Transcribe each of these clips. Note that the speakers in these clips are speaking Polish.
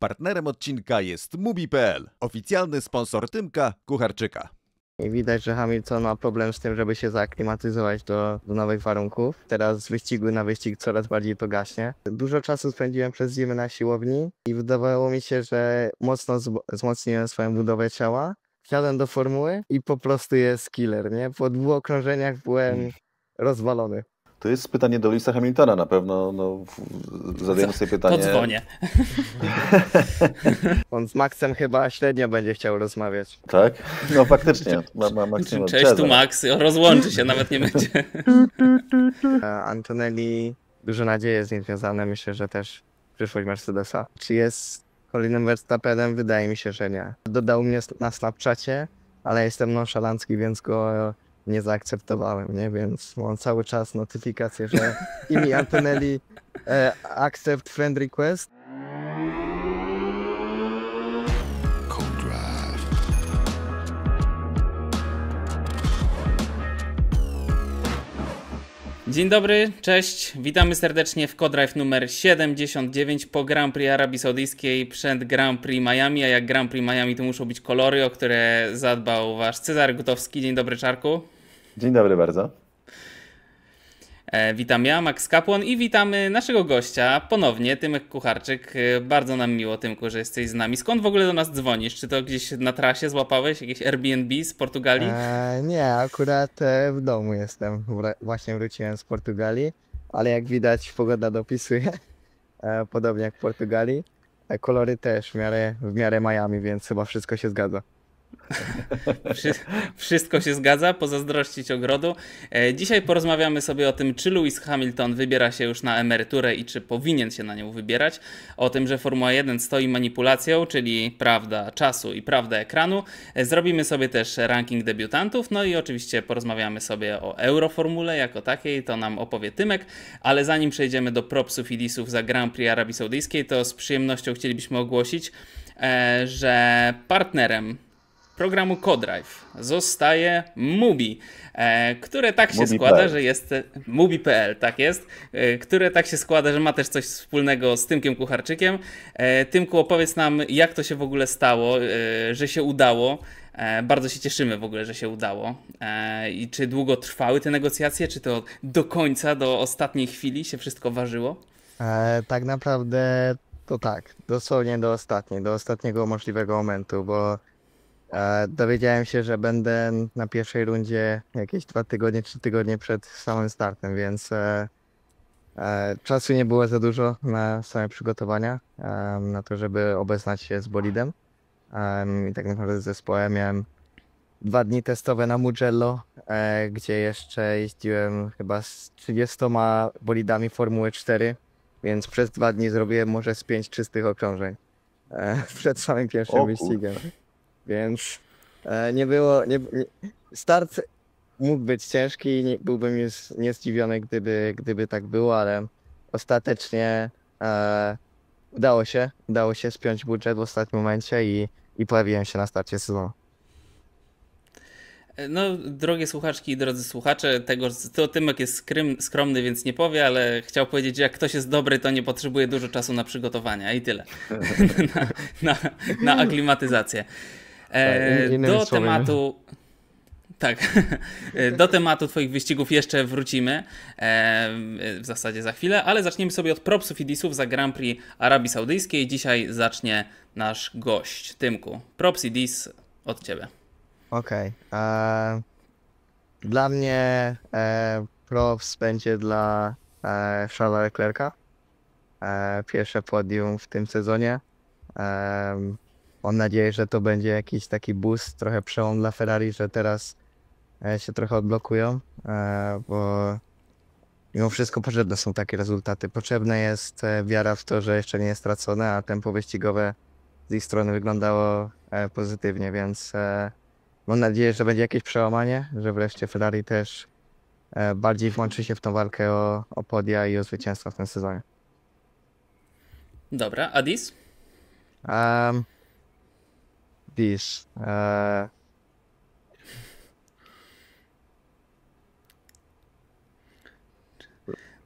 Partnerem odcinka jest Mubi.pl, oficjalny sponsor Tymka Kucharczyka. I widać, że Hamilton ma problem z tym, żeby się zaaklimatyzować do nowych warunków. Teraz z wyścigu na wyścig coraz bardziej to gaśnie. Dużo czasu spędziłem przez zimę na siłowni i wydawało mi się, że mocno wzmocniłem swoją budowę ciała. Wsiadłem do formuły i po prostu jest killer, nie? Po 2 okrążeniach byłem rozwalony. To jest pytanie do Lewisa Hamiltona na pewno. Zadajemy sobie pytanie. To dzwonię. On z Maxem chyba średnio będzie chciał rozmawiać. Tak? No faktycznie. Maksimum Cześć, tu Max. Rozłączy się, nawet nie będzie. Antonelli, dużo nadziei jest z nim związane. Myślę, że też przyszłość Mercedesa. Czy jest Colinem Verstappenem? Wydaje mi się, że nie. Dodał mnie na Snapchacie, ale jestem nonszalancki, więc go nie zaakceptowałem, nie? Więc mam cały czas notyfikację, że Imi Antonelli accept friend request. Dzień dobry, cześć. Witamy serdecznie w Co-Drive numer 79 po Grand Prix Arabii Saudyjskiej przed Grand Prix Miami, a jak Grand Prix Miami to muszą być kolory, o które zadbał wasz Cezary Gutowski. Dzień dobry, Czarku. Dzień dobry bardzo. Witam ja, Max Kapłon, i witamy naszego gościa ponownie, Tymek Kucharczyk. Bardzo nam miło, Tymku, że jesteś z nami. Skąd w ogóle do nas dzwonisz? Czy to gdzieś na trasie złapałeś? Jakieś Airbnb z Portugalii? Nie, akurat w domu jestem. Właśnie wróciłem z Portugalii, ale jak widać pogoda dopisuje, podobnie jak w Portugalii. Kolory też w miarę Miami, więc chyba wszystko się zgadza. Wszystko się zgadza, pozazdrościć ogrodu. Dzisiaj porozmawiamy sobie o tym, czy Lewis Hamilton wybiera się już na emeryturę i czy powinien się na nią wybierać. O tym, że Formuła 1 stoi manipulacją, czyli prawda czasu i prawda ekranu. Zrobimy sobie też ranking debiutantów, no i oczywiście porozmawiamy sobie o Euroformule jako takiej, to nam opowie Tymek, ale zanim przejdziemy do propsów i disów za Grand Prix Arabii Saudyjskiej, to z przyjemnością chcielibyśmy ogłosić, że partnerem programu Co-Drive zostaje Mubi, które tak się składa, że jest Mubi.pl, tak jest, które tak się składa, że ma też coś wspólnego z Tymkiem Kucharczykiem. Tymku, opowiedz nam, jak to się w ogóle stało, że się udało. Bardzo się cieszymy w ogóle, że się udało. I czy długo trwały te negocjacje, czy to do końca, do ostatniej chwili się wszystko ważyło? Tak naprawdę to tak, dosłownie do ostatniego możliwego momentu, bo dowiedziałem się, że będę na pierwszej rundzie jakieś 2 tygodnie, 3 tygodnie przed samym startem, więc czasu nie było za dużo na same przygotowania, na to, żeby obeznać się z bolidem. I tak naprawdę z zespołem miałem 2 dni testowe na Mugello, gdzie jeszcze jeździłem chyba z 30 bolidami Formuły 4, więc przez 2 dni zrobiłem może z 5 czystych okrążeń przed samym pierwszym wyścigiem. Więc start mógł być ciężki i byłbym nie zdziwiony, gdyby tak było, ale ostatecznie udało się spiąć budżet w ostatnim momencie i pojawiłem się na starcie sezonu. No, drogie słuchaczki i drodzy słuchacze, to Tymek jest skromny, więc nie powie, ale chciał powiedzieć, że jak ktoś jest dobry, to nie potrzebuje dużo czasu na przygotowania i tyle. na aklimatyzację. Do tematu. Tak, do tematu twoich wyścigów jeszcze wrócimy w zasadzie za chwilę, ale zaczniemy sobie od propsów i disów za Grand Prix Arabii Saudyjskiej. Dzisiaj zacznie nasz gość, Tymku. Props i dis od ciebie. Okej. Dla mnie props będzie dla Charlesa Leclerca. Pierwsze podium w tym sezonie. Mam nadzieję, że to będzie jakiś taki boost, trochę przełom dla Ferrari, że teraz się trochę odblokują, bo mimo wszystko potrzebne są takie rezultaty. Potrzebna jest wiara w to, że jeszcze nie jest stracone, a tempo wyścigowe z ich strony wyglądało pozytywnie, więc mam nadzieję, że będzie jakieś przełamanie, że wreszcie Ferrari też bardziej włączy się w tą walkę o podia i o zwycięstwa w tym sezonie. Dobra, a dis? Dis.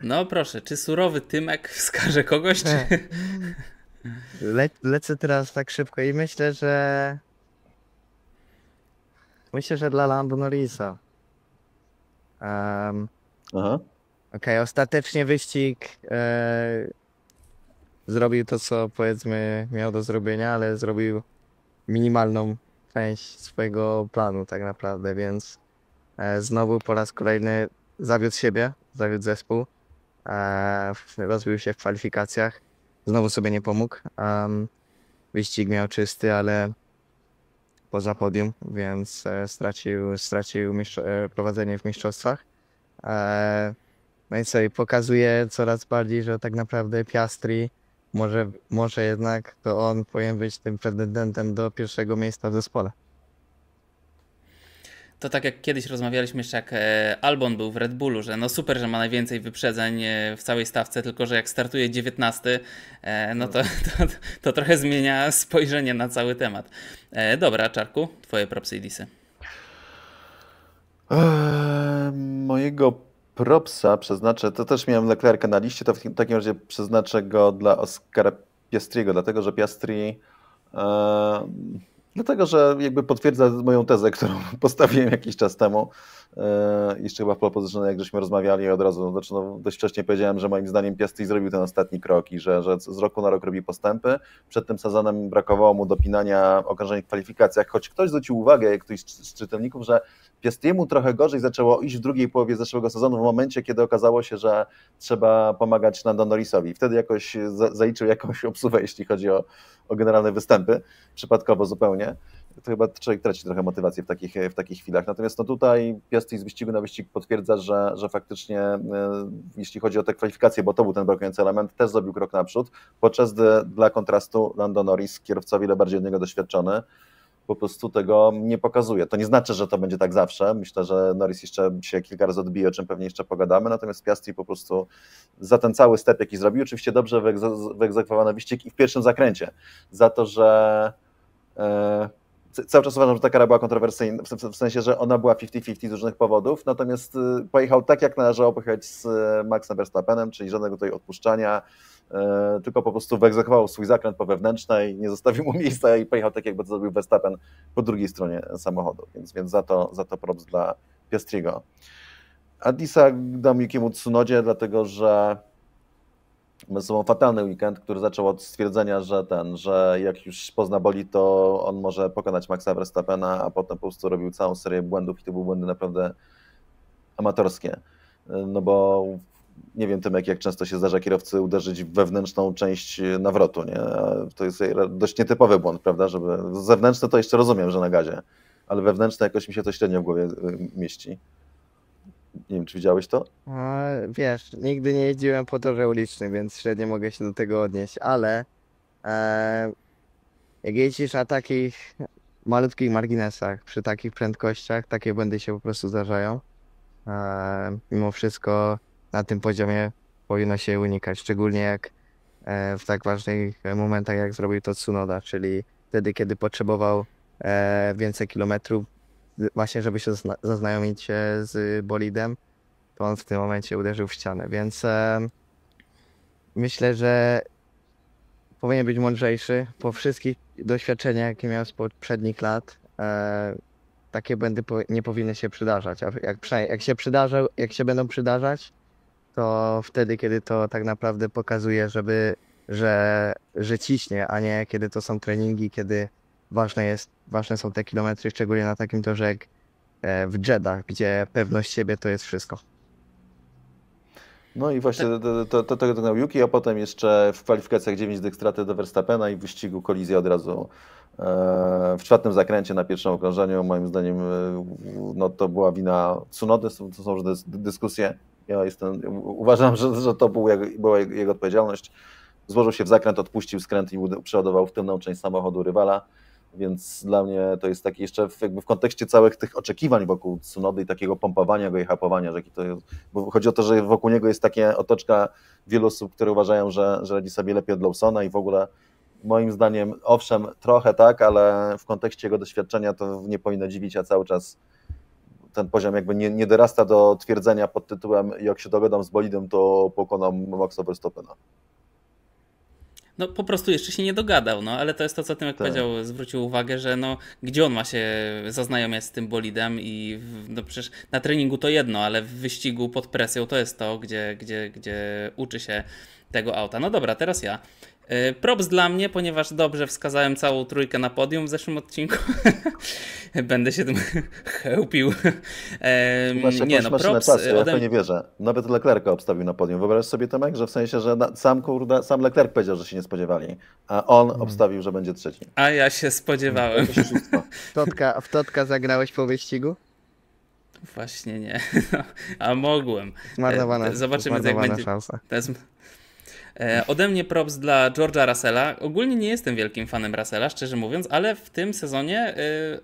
No proszę, czy surowy Tymek wskaże kogoś? Czy... Lecę teraz tak szybko i myślę, że dla Lando Norrisa. Aha. Okej, ostatecznie wyścig zrobił to, co powiedzmy miał do zrobienia, ale zrobił minimalną część swojego planu tak naprawdę, więc znowu po raz kolejny zawiódł siebie, zawiódł zespół, rozbił się w kwalifikacjach, znowu sobie nie pomógł. Wyścig miał czysty, ale poza podium, więc stracił prowadzenie w mistrzostwach. No i co, i pokazuje coraz bardziej, że tak naprawdę Piastri może jednak to on powinien być tym pretendentem do pierwszego miejsca w zespole. To tak jak kiedyś rozmawialiśmy jeszcze, jak Albon był w Red Bullu, że no super, że ma najwięcej wyprzedzeń w całej stawce, tylko że jak startuje 19, no to trochę zmienia spojrzenie na cały temat. Dobra, Czarku, twoje propsy i disy. Mojego propsa przeznaczę, to też miałem Leclerca na liście, to w takim razie przeznaczę go dla Oscara Piastriego, dlatego że Piastri, dlatego że jakby potwierdza moją tezę, którą postawiłem jakiś czas temu, jeszcze chyba w pole position, jak żeśmy rozmawiali od razu, znaczy no, dość wcześnie powiedziałem, że moim zdaniem Piastri zrobił ten ostatni krok i że z roku na rok robi postępy. Przed tym sezonem brakowało mu dopinania okrążeń w kwalifikacjach, choć ktoś zwrócił uwagę, jak ktoś z czytelników, że Piastriemu trochę gorzej zaczęło iść w drugiej połowie zeszłego sezonu, w momencie, kiedy okazało się, że trzeba pomagać Lando Norrisowi. Wtedy jakoś zaliczył jakąś obsuwę, jeśli chodzi o generalne występy, przypadkowo zupełnie. To chyba człowiek traci trochę motywację w takich chwilach. Natomiast no tutaj Piastri z wyścigu na wyścig potwierdza, że faktycznie jeśli chodzi o te kwalifikacje, bo to był ten brakujący element, też zrobił krok naprzód, podczas gdy dla kontrastu Lando Norris, kierowca o wiele bardziej od niego doświadczony, po prostu tego nie pokazuje. To nie znaczy, że to będzie tak zawsze. Myślę, że Norris jeszcze się kilka razy odbije, o czym pewnie jeszcze pogadamy, natomiast Piastri po prostu za ten cały step, jaki zrobił, oczywiście dobrze wyegzekwowany wyścig i w pierwszym zakręcie. Za to, że cały czas uważam, że ta kara była kontrowersyjna, w sensie, że ona była 50-50 z różnych powodów, natomiast pojechał tak, jak należało pojechać z Maxem Verstappenem, czyli żadnego tutaj odpuszczania, tylko po prostu wyegzekwował swój zakręt po wewnętrznej, nie zostawił mu miejsca i pojechał tak, jakby to zrobił Verstappen po drugiej stronie samochodu, więc za to props dla Piastriego. A disa dam Yukiemu Tsunodzie, dlatego że mamy ze sobą fatalny weekend, który zaczął od stwierdzenia, że jak już pozna bolid, to on może pokonać Maxa Verstappena, a potem po prostu robił całą serię błędów i to były błędy naprawdę amatorskie. No bo nie wiem, Tymek, jak często się zdarza kierowcy uderzyć w wewnętrzną część nawrotu, nie? To jest dość nietypowy błąd, prawda, żeby zewnętrzny to jeszcze rozumiem, że na gazie, ale wewnętrzne jakoś mi się to średnio w głowie mieści. Nie wiem, czy widziałeś to? Wiesz, nigdy nie jeździłem po torze ulicznym, więc średnio mogę się do tego odnieść, ale jak jeździsz na takich malutkich marginesach, przy takich prędkościach, takie błędy się po prostu zdarzają. Mimo wszystko na tym poziomie powinno się unikać, szczególnie jak w tak ważnych momentach, jak zrobił to Tsunoda, czyli wtedy, kiedy potrzebował więcej kilometrów, właśnie żeby się zaznajomić się z bolidem, to on w tym momencie uderzył w ścianę, więc myślę, że powinien być mądrzejszy. Po wszystkich doświadczeniach, jakie miał z poprzednich lat, takie błędy nie powinny się przydarzać. A jak się będą przydarzać, to wtedy, kiedy to tak naprawdę pokazuje, że ciśnie, a nie kiedy to są treningi, kiedy ważne są te kilometry, szczególnie na takim torze jak w Jeddah, gdzie pewność siebie to jest wszystko. No i właśnie tego dokonał Yuki, a potem jeszcze w kwalifikacjach 9 dych straty do Verstappena i w wyścigu kolizja od razu w czwartym zakręcie na pierwszym okrążeniu. Moim zdaniem no, to była wina Tsunody, to są różne dyskusje. Uważam, że to była jego odpowiedzialność. Złożył się w zakręt, odpuścił skręt i przeładował w tylną część samochodu rywala. Więc dla mnie to jest taki jeszcze jakby w kontekście całych tych oczekiwań wokół Tsunody i takiego pompowania go i hapowania, że to jest, bo chodzi o to, że wokół niego jest takie otoczka wielu osób, które uważają, że radzi sobie lepiej od Lawsona i w ogóle moim zdaniem, owszem, trochę tak, ale w kontekście jego doświadczenia to nie powinno dziwić, a cały czas ten poziom jakby nie dorasta do twierdzenia pod tytułem jak się dogadam z bolidem, to pokonam Maxa Verstappena. No po prostu jeszcze się nie dogadał, no ale to jest to, co Tymek Tak. powiedział, zwrócił uwagę, że no gdzie on ma się zaznajomiać z tym bolidem i no przecież na treningu to jedno, ale w wyścigu pod presją to jest to, gdzie uczy się tego auta. No dobra, teraz ja. Props dla mnie, ponieważ dobrze wskazałem całą trójkę na podium w zeszłym odcinku. Będę się tym chełpił. Masz Nie jakąś no, maszynę props czasu, ja w ode to nie wierzę. Nawet Leclerca obstawił na podium. Wyobraź sobie, Tomek, że w sensie, że sam Leclerc powiedział, że się nie spodziewali, a on obstawił, że będzie trzeci. A ja się spodziewałem. To jest oszustwo. W Totka zagrałeś po wyścigu? Właśnie nie. A mogłem. Zobaczymy, jak zmarnowana będzie. szansa. To jest... Ode mnie props dla George'a Russella. Ogólnie nie jestem wielkim fanem Russella, szczerze mówiąc, ale w tym sezonie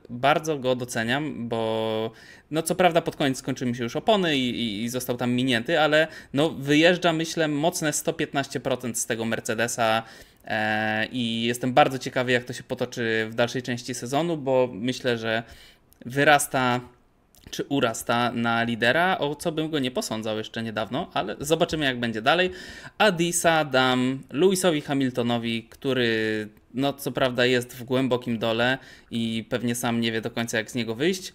bardzo go doceniam, bo no co prawda pod koniec skończyły mi się już opony i został tam minięty, ale no wyjeżdża, myślę, mocne 115% z tego Mercedesa i jestem bardzo ciekawy, jak to się potoczy w dalszej części sezonu, bo myślę, że wyrasta czy urasta na lidera, o co bym go nie posądzał jeszcze niedawno, ale zobaczymy, jak będzie dalej. A Disa dam Lewisowi Hamiltonowi, który no co prawda jest w głębokim dole i pewnie sam nie wie do końca, jak z niego wyjść.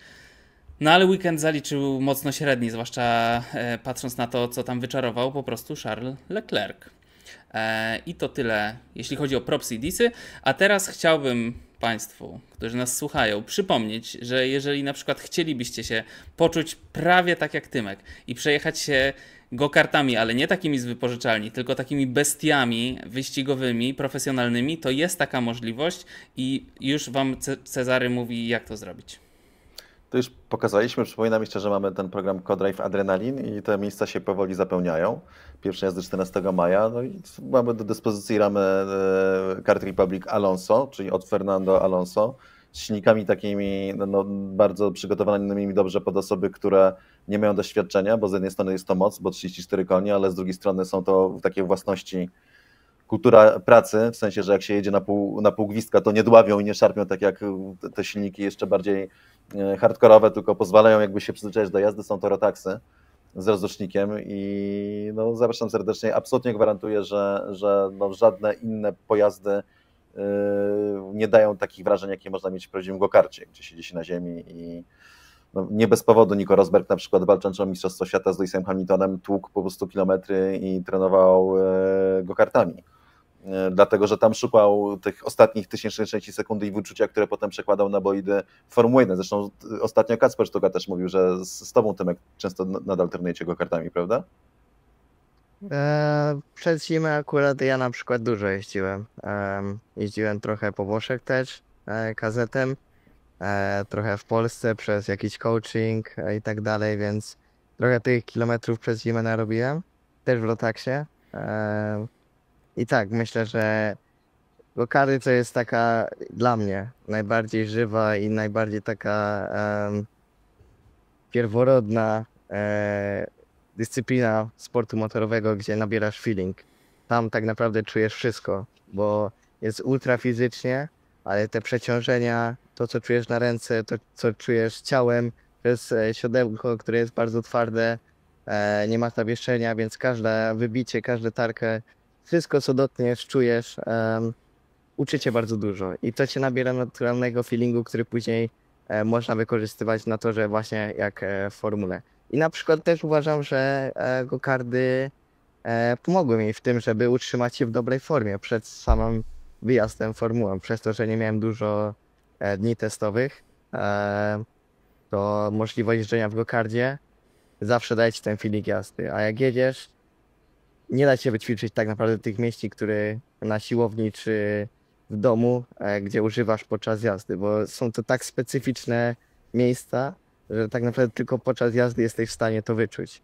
No ale weekend zaliczył mocno średni, zwłaszcza patrząc na to, co tam wyczarował po prostu Charles Leclerc. I to tyle, jeśli chodzi o propsy i disy. A teraz chciałbym Państwu, którzy nas słuchają, przypomnieć, że jeżeli na przykład chcielibyście się poczuć prawie tak jak Tymek i przejechać się go-kartami, ale nie takimi z wypożyczalni, tylko takimi bestiami wyścigowymi, profesjonalnymi, to jest taka możliwość i już Wam Cezary mówi, jak to zrobić. To już pokazaliśmy, przypominam jeszcze, że mamy ten program CoDrive Adrenalin i te miejsca się powoli zapełniają. Pierwsze jazdy 14 maja, no i mamy do dyspozycji ramę Kart Republic Alonso, czyli od Fernando Alonso, z silnikami takimi no, bardzo przygotowanymi dobrze pod osoby, które nie mają doświadczenia, bo z jednej strony jest to moc, bo 34 konie, ale z drugiej strony są to takie własności, kultura pracy, w sensie, że jak się jedzie na pół gwizdka, to nie dławią i nie szarpią tak jak te silniki jeszcze bardziej hardkorowe, tylko pozwalają jakby się przyzwyczaić do jazdy, są to Rotaxy z rozrusznikiem i no, zapraszam serdecznie, absolutnie gwarantuję, że no, żadne inne pojazdy nie dają takich wrażeń, jakie można mieć w prawdziwym go-karcie, gdzie siedzi się na ziemi i no, nie bez powodu Nico Rosberg na przykład walcząc o Mistrzostwo Świata z Lewisem Hamiltonem tłukł po prostu kilometry i trenował go-kartami. Dlatego, że tam szukał tych ostatnich tysięcznych części sekundy i wyczucia, które potem przekładał na bolidy Formuły 1. Zresztą ostatnio Kacper Sztuka też mówił, że z tobą, Tymek, często nadal trenujecie go-kartami, prawda? Przez zimę akurat ja na przykład dużo jeździłem. Jeździłem trochę po Włoszech też, kazetem, trochę w Polsce przez jakiś coaching i tak dalej, więc trochę tych kilometrów przez zimę narobiłem, też w Rotaxie. I tak, myślę, że go-karty to jest taka dla mnie najbardziej żywa i najbardziej taka pierworodna dyscyplina sportu motorowego, gdzie nabierasz feeling. Tam tak naprawdę czujesz wszystko, bo jest ultra fizycznie, ale te przeciążenia, to co czujesz na ręce, to co czujesz ciałem, to jest siodełko, które jest bardzo twarde, nie ma zawieszenia, więc każde wybicie, każde tarkę, wszystko co dotkniesz, czujesz, uczy cię bardzo dużo i to cię nabiera naturalnego feelingu, który później można wykorzystywać na torze właśnie jak w formule. I na przykład też uważam, że go-karty pomogły mi w tym, żeby utrzymać się w dobrej formie przed samym wyjazdem formułą. Przez to, że nie miałem dużo dni testowych, to możliwość jeżdżenia w go-kardzie zawsze daje ci ten feeling jazdy. A jak jedziesz, nie da się wyćwiczyć tak naprawdę tych mieści, które na siłowni czy w domu, gdzie używasz podczas jazdy, bo są to tak specyficzne miejsca, że tak naprawdę tylko podczas jazdy jesteś w stanie to wyczuć.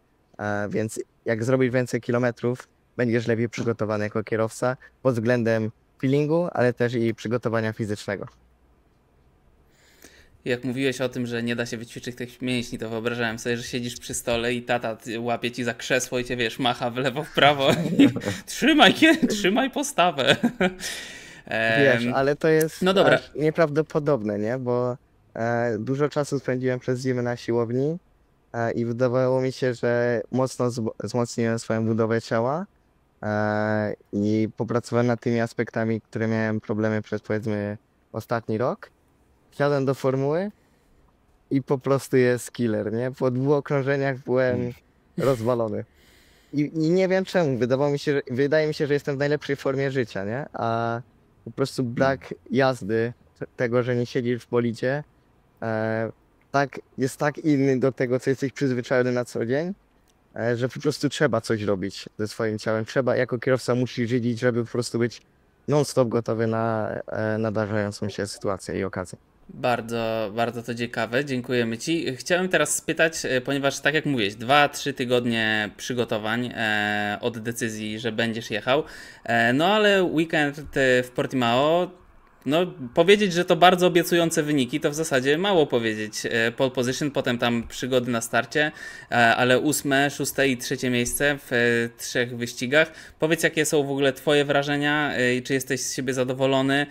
Więc jak zrobisz więcej kilometrów, będziesz lepiej przygotowany jako kierowca pod względem feelingu, ale też i przygotowania fizycznego. Jak mówiłeś o tym, że nie da się wyćwiczyć tych mięśni, to wyobrażałem sobie, że siedzisz przy stole i tata łapie ci za krzesło i cię, wiesz, macha w lewo, w prawo i trzymaj postawę. Wiesz, ale to jest no dobra. nieprawdopodobne, nie? Bo dużo czasu spędziłem przez zimę na siłowni i wydawało mi się, że mocno wzmocniłem swoją budowę ciała, i popracowałem nad tymi aspektami, które miałem problemy przez powiedzmy ostatni rok. Wsiadłem do formuły i po prostu jest killer, nie? Po 2 okrążeniach byłem rozwalony. I nie wiem czemu, wydaje mi się, że jestem w najlepszej formie życia, nie? A po prostu brak jazdy, tego, że nie siedzisz w bolidzie, jest tak inny do tego, co jesteś przyzwyczajony na co dzień, że po prostu trzeba coś robić ze swoim ciałem. Trzeba, jako kierowca musisz żyć, żeby po prostu być non-stop gotowy na nadarzającą się sytuację i okazję. Bardzo, bardzo to ciekawe, dziękujemy Ci. Chciałem teraz spytać, ponieważ tak jak mówiłeś, 2-3 tygodnie przygotowań od decyzji, że będziesz jechał, no ale weekend w Portimao, no powiedzieć, że to bardzo obiecujące wyniki, to w zasadzie mało powiedzieć. Pole position, potem tam przygody na starcie, ale 8., 6. i 3. miejsce w 3 wyścigach. Powiedz, jakie są w ogóle Twoje wrażenia i czy jesteś z siebie zadowolony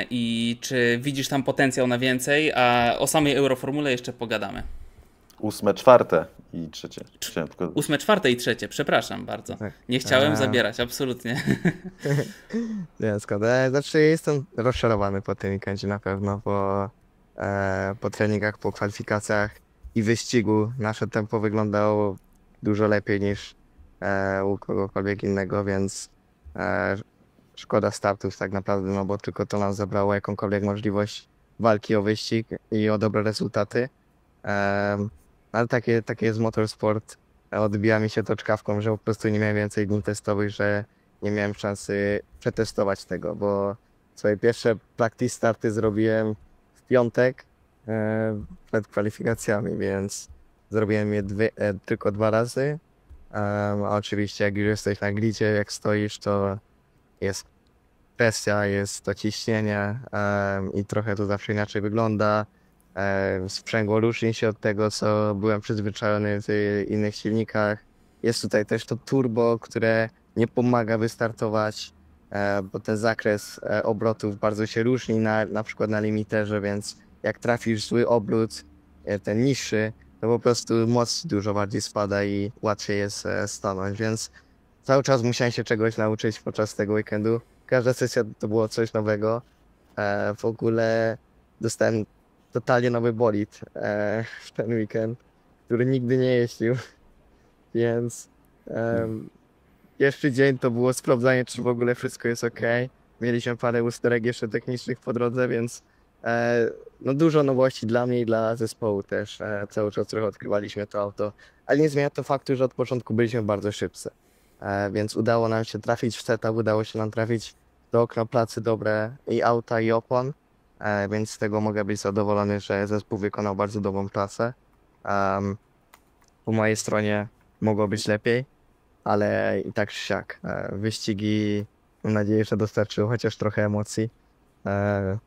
i czy widzisz tam potencjał na więcej, a o samej Euroformule jeszcze pogadamy. 8., 4. i 3. Chciałem tylko... 8., 4. i 3. Przepraszam bardzo. Tak. Nie chciałem zabierać, absolutnie. Nie, szkoda. Znaczy jestem rozczarowany po tym weekendzie na pewno, bo po treningach, po kwalifikacjach i wyścigu nasze tempo wyglądało dużo lepiej niż u kogokolwiek innego, więc szkoda startów tak naprawdę, no bo tylko to nam zabrało jakąkolwiek możliwość walki o wyścig i o dobre rezultaty. Ale takie jest motorsport. Odbija mi się to czkawką, że po prostu nie miałem więcej dni testowych, że nie miałem szansy przetestować tego, bo swoje pierwsze practice starty zrobiłem w piątek przed kwalifikacjami, więc zrobiłem je tylko 2 razy. A oczywiście jak już jesteś na gridzie, jak stoisz, to jest presja, jest to ciśnienie i trochę to zawsze inaczej wygląda. Sprzęgło różni się od tego, co byłem przyzwyczajony w innych silnikach. Jest tutaj też to turbo, które nie pomaga wystartować, bo ten zakres obrotów bardzo się różni na przykład na limiterze, więc jak trafisz zły obrót, ten niższy, to po prostu moc dużo bardziej spada i łatwiej jest stanąć, więc cały czas musiałem się czegoś nauczyć podczas tego weekendu. Każda sesja to było coś nowego. W ogóle dostałem totalnie nowy bolid w ten weekend, który nigdy nie jeździł, więc pierwszy dzień to było sprawdzanie, czy w ogóle wszystko jest ok. Mieliśmy parę usterek jeszcze technicznych po drodze, więc no dużo nowości dla mnie i dla zespołu też. Cały czas trochę odkrywaliśmy to auto, ale nie zmienia to faktu, że od początku byliśmy bardzo szybcy. Więc udało nam się trafić w setup, udało się nam trafić do okna pracy dobre i auta, i opon. Więc z tego mogę być zadowolony, że zespół wykonał bardzo dobrą pracę. Po mojej stronie mogło być lepiej, ale i tak czy siak. Wyścigi, mam nadzieję, że dostarczyły chociaż trochę emocji,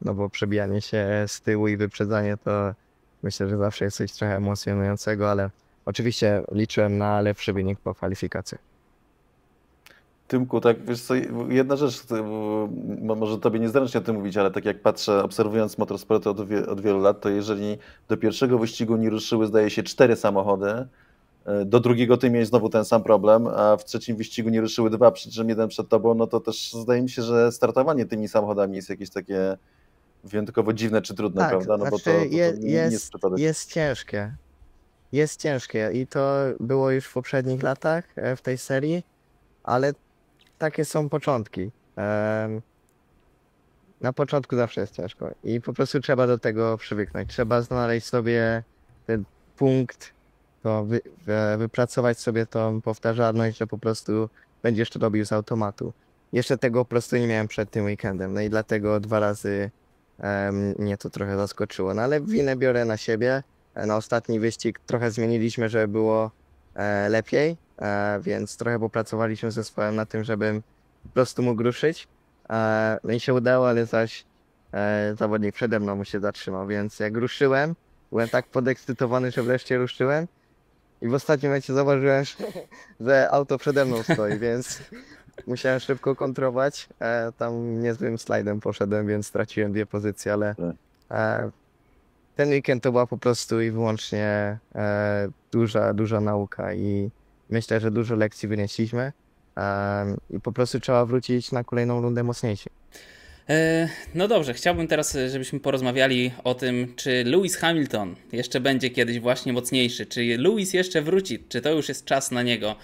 no bo przebijanie się z tyłu i wyprzedzanie to myślę, że zawsze jest coś trochę emocjonującego, ale oczywiście liczyłem na lepszy wynik po kwalifikacjach. Tymku, tak, wiesz co, jedna rzecz, może tobie niezręcznie o tym mówić, ale tak jak patrzę, obserwując motorsport od wielu lat, to jeżeli do pierwszego wyścigu nie ruszyły, zdaje się, 4 samochody, do drugiego ty miałeś znowu ten sam problem, a w trzecim wyścigu nie ruszyły 2, przy czym 1 przed tobą, no to też zdaje mi się, że startowanie tymi samochodami jest jakieś takie wyjątkowo dziwne czy trudne, Tak, prawda? No bo to nie jest przypadek. jest ciężkie. Jest ciężkie i to było już w poprzednich latach w tej serii, ale takie są początki. Na początku zawsze jest ciężko i po prostu trzeba do tego przywyknąć. Trzeba znaleźć sobie ten punkt, to wypracować sobie tą powtarzalność, że po prostu będziesz to robił z automatu. Jeszcze tego po prostu nie miałem przed tym weekendem, no i dlatego 2 razy mnie to trochę zaskoczyło. No ale winę biorę na siebie. Na ostatni wyścig trochę zmieniliśmy, żeby było lepiej, więc trochę popracowaliśmy z zespołem na tym, żebym po prostu mógł ruszyć. No i się udało, ale zaś zawodnik przede mną mu się zatrzymał, więc jak ruszyłem, byłem tak podekscytowany, że wreszcie ruszyłem i w ostatnim momencie zauważyłem, że auto przede mną stoi, więc musiałem szybko kontrować. Tam niezłym slajdem poszedłem, więc straciłem 2 pozycje, ale ten weekend to była po prostu i wyłącznie duża nauka i myślę, że dużo lekcji wynieśliśmy. i po prostu trzeba wrócić na kolejną rundę mocniejszy. No dobrze, chciałbym teraz, żebyśmy porozmawiali o tym, czy Lewis Hamilton jeszcze będzie kiedyś właśnie mocniejszy, czy Lewis jeszcze wróci, czy to już jest czas na niego.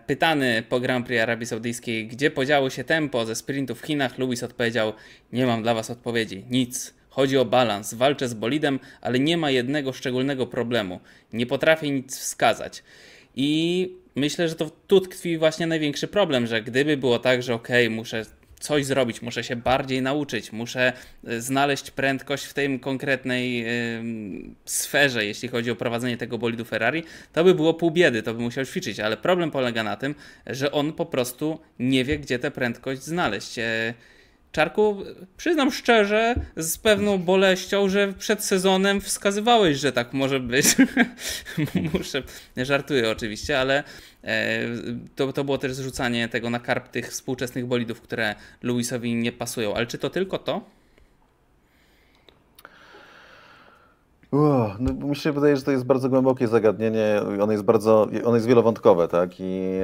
Pytany po Grand Prix Arabii Saudyjskiej, gdzie podziało się tempo ze sprintu w Chinach, Lewis odpowiedział: nie mam dla was odpowiedzi, nic. Chodzi o balans, walczę z bolidem, ale nie ma jednego szczególnego problemu. Nie potrafię nic wskazać. I myślę, że to tu tkwi właśnie największy problem, że gdyby było tak, że muszę coś zrobić, muszę się bardziej nauczyć, muszę znaleźć prędkość w tej konkretnej sferze, jeśli chodzi o prowadzenie tego bolidu Ferrari, to by było pół biedy, to by musiał ćwiczyć, ale problem polega na tym, że on po prostu nie wie, gdzie tę prędkość znaleźć. Czarku, przyznam szczerze, z pewną boleścią, że przed sezonem wskazywałeś, że tak może być. Żartuję oczywiście, ale to było też zrzucanie tego na karp tych współczesnych bolidów, które Lewisowi nie pasują. Ale czy to tylko to? No, mi się wydaje, że to jest bardzo głębokie zagadnienie. Ono jest wielowątkowe, tak? I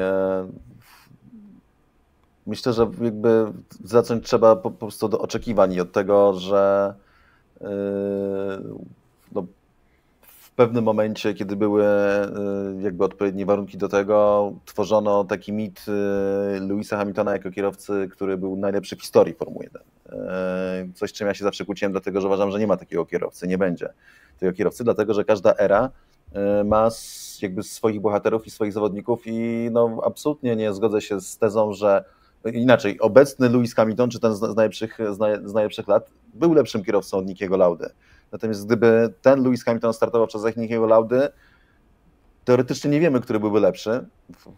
myślę, że jakby zacząć trzeba po prostu od oczekiwań i od tego, że no, w pewnym momencie, kiedy były jakby odpowiednie warunki do tego, tworzono taki mit Lewisa Hamiltona jako kierowcy, który był najlepszy w historii Formuły 1. Coś, czym ja się zawsze kłóciłem, dlatego że uważam, że nie ma takiego kierowcy, nie będzie tego kierowcy, dlatego że każda era ma jakby swoich bohaterów i swoich zawodników i no, absolutnie nie zgodzę się z tezą, że inaczej, obecny Lewis Hamilton, czy ten z najlepszych lat, był lepszym kierowcą od Nickiego Laudy. Natomiast gdyby ten Lewis Hamilton startował w czasach Nickiego Laudy, teoretycznie nie wiemy, który byłby lepszy,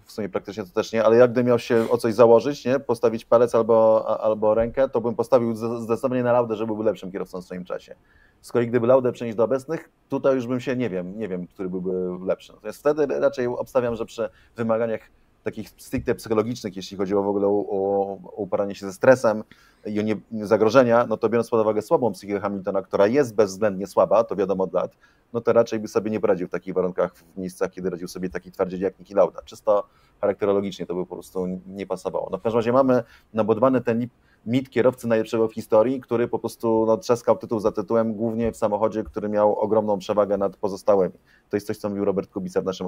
w sumie praktycznie to też nie, ale jak gdyby miał się o coś założyć, nie? Postawić palec albo rękę, to bym postawił zdecydowanie na Laudę, że byłby lepszym kierowcą w swoim czasie. Z kolei gdyby Laudę przenieść do obecnych, tutaj już bym się, nie wiem, który byłby lepszy. Natomiast wtedy raczej obstawiam, że przy wymaganiach takich stricte psychologicznych, jeśli chodzi w ogóle o uporanie się ze stresem i o zagrożenia, no to biorąc pod uwagę słabą psychikę Hamiltona, która jest bezwzględnie słaba, to wiadomo od lat, no to raczej by sobie nie poradził w takich warunkach w miejscach, kiedy radził sobie taki twardziel jak Niki Lauda. Czysto charakterologicznie to by po prostu nie pasowało. No w każdym razie mamy nabudowany ten mit kierowcy najlepszego w historii, który po prostu trzaskał tytuł za tytułem, głównie w samochodzie, który miał ogromną przewagę nad pozostałymi. To jest coś, co mówił Robert Kubica w naszym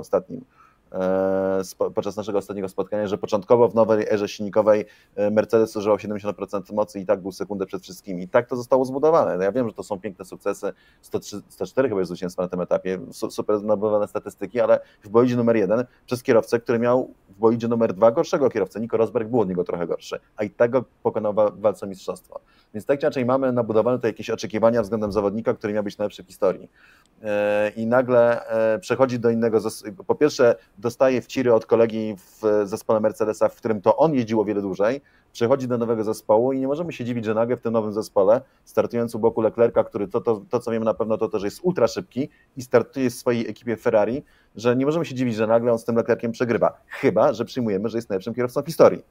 podczas naszego ostatniego spotkania, że początkowo w nowej erze silnikowej Mercedes używał 70% mocy i tak był sekundę przed wszystkimi. I tak to zostało zbudowane. No ja wiem, że to są piękne sukcesy, 104 chyba jest zwycięstwa na tym etapie, super nabudowane statystyki, ale w bolidzie numer 1 przez kierowcę, który miał w bolidzie numer 2 gorszego kierowcę, Nico Rosberg był od niego trochę gorszy, a i tak go pokonał w walce o mistrzostwo. Więc tak czy inaczej mamy nabudowane tutaj jakieś oczekiwania względem zawodnika, który miał być najlepszy w historii. I nagle przechodzi do innego, po pierwsze dostaje wciry od kolegi w zespole Mercedesa, w którym to on jeździł o wiele dłużej, przechodzi do nowego zespołu i nie możemy się dziwić, że nagle w tym nowym zespole, startując u boku Leclerca, który to co wiemy na pewno, to że jest ultra szybki i startuje w swojej ekipie Ferrari, że nie możemy się dziwić, że nagle on z tym Leclerciem przegrywa, chyba że przyjmujemy, że jest najlepszym kierowcą w historii.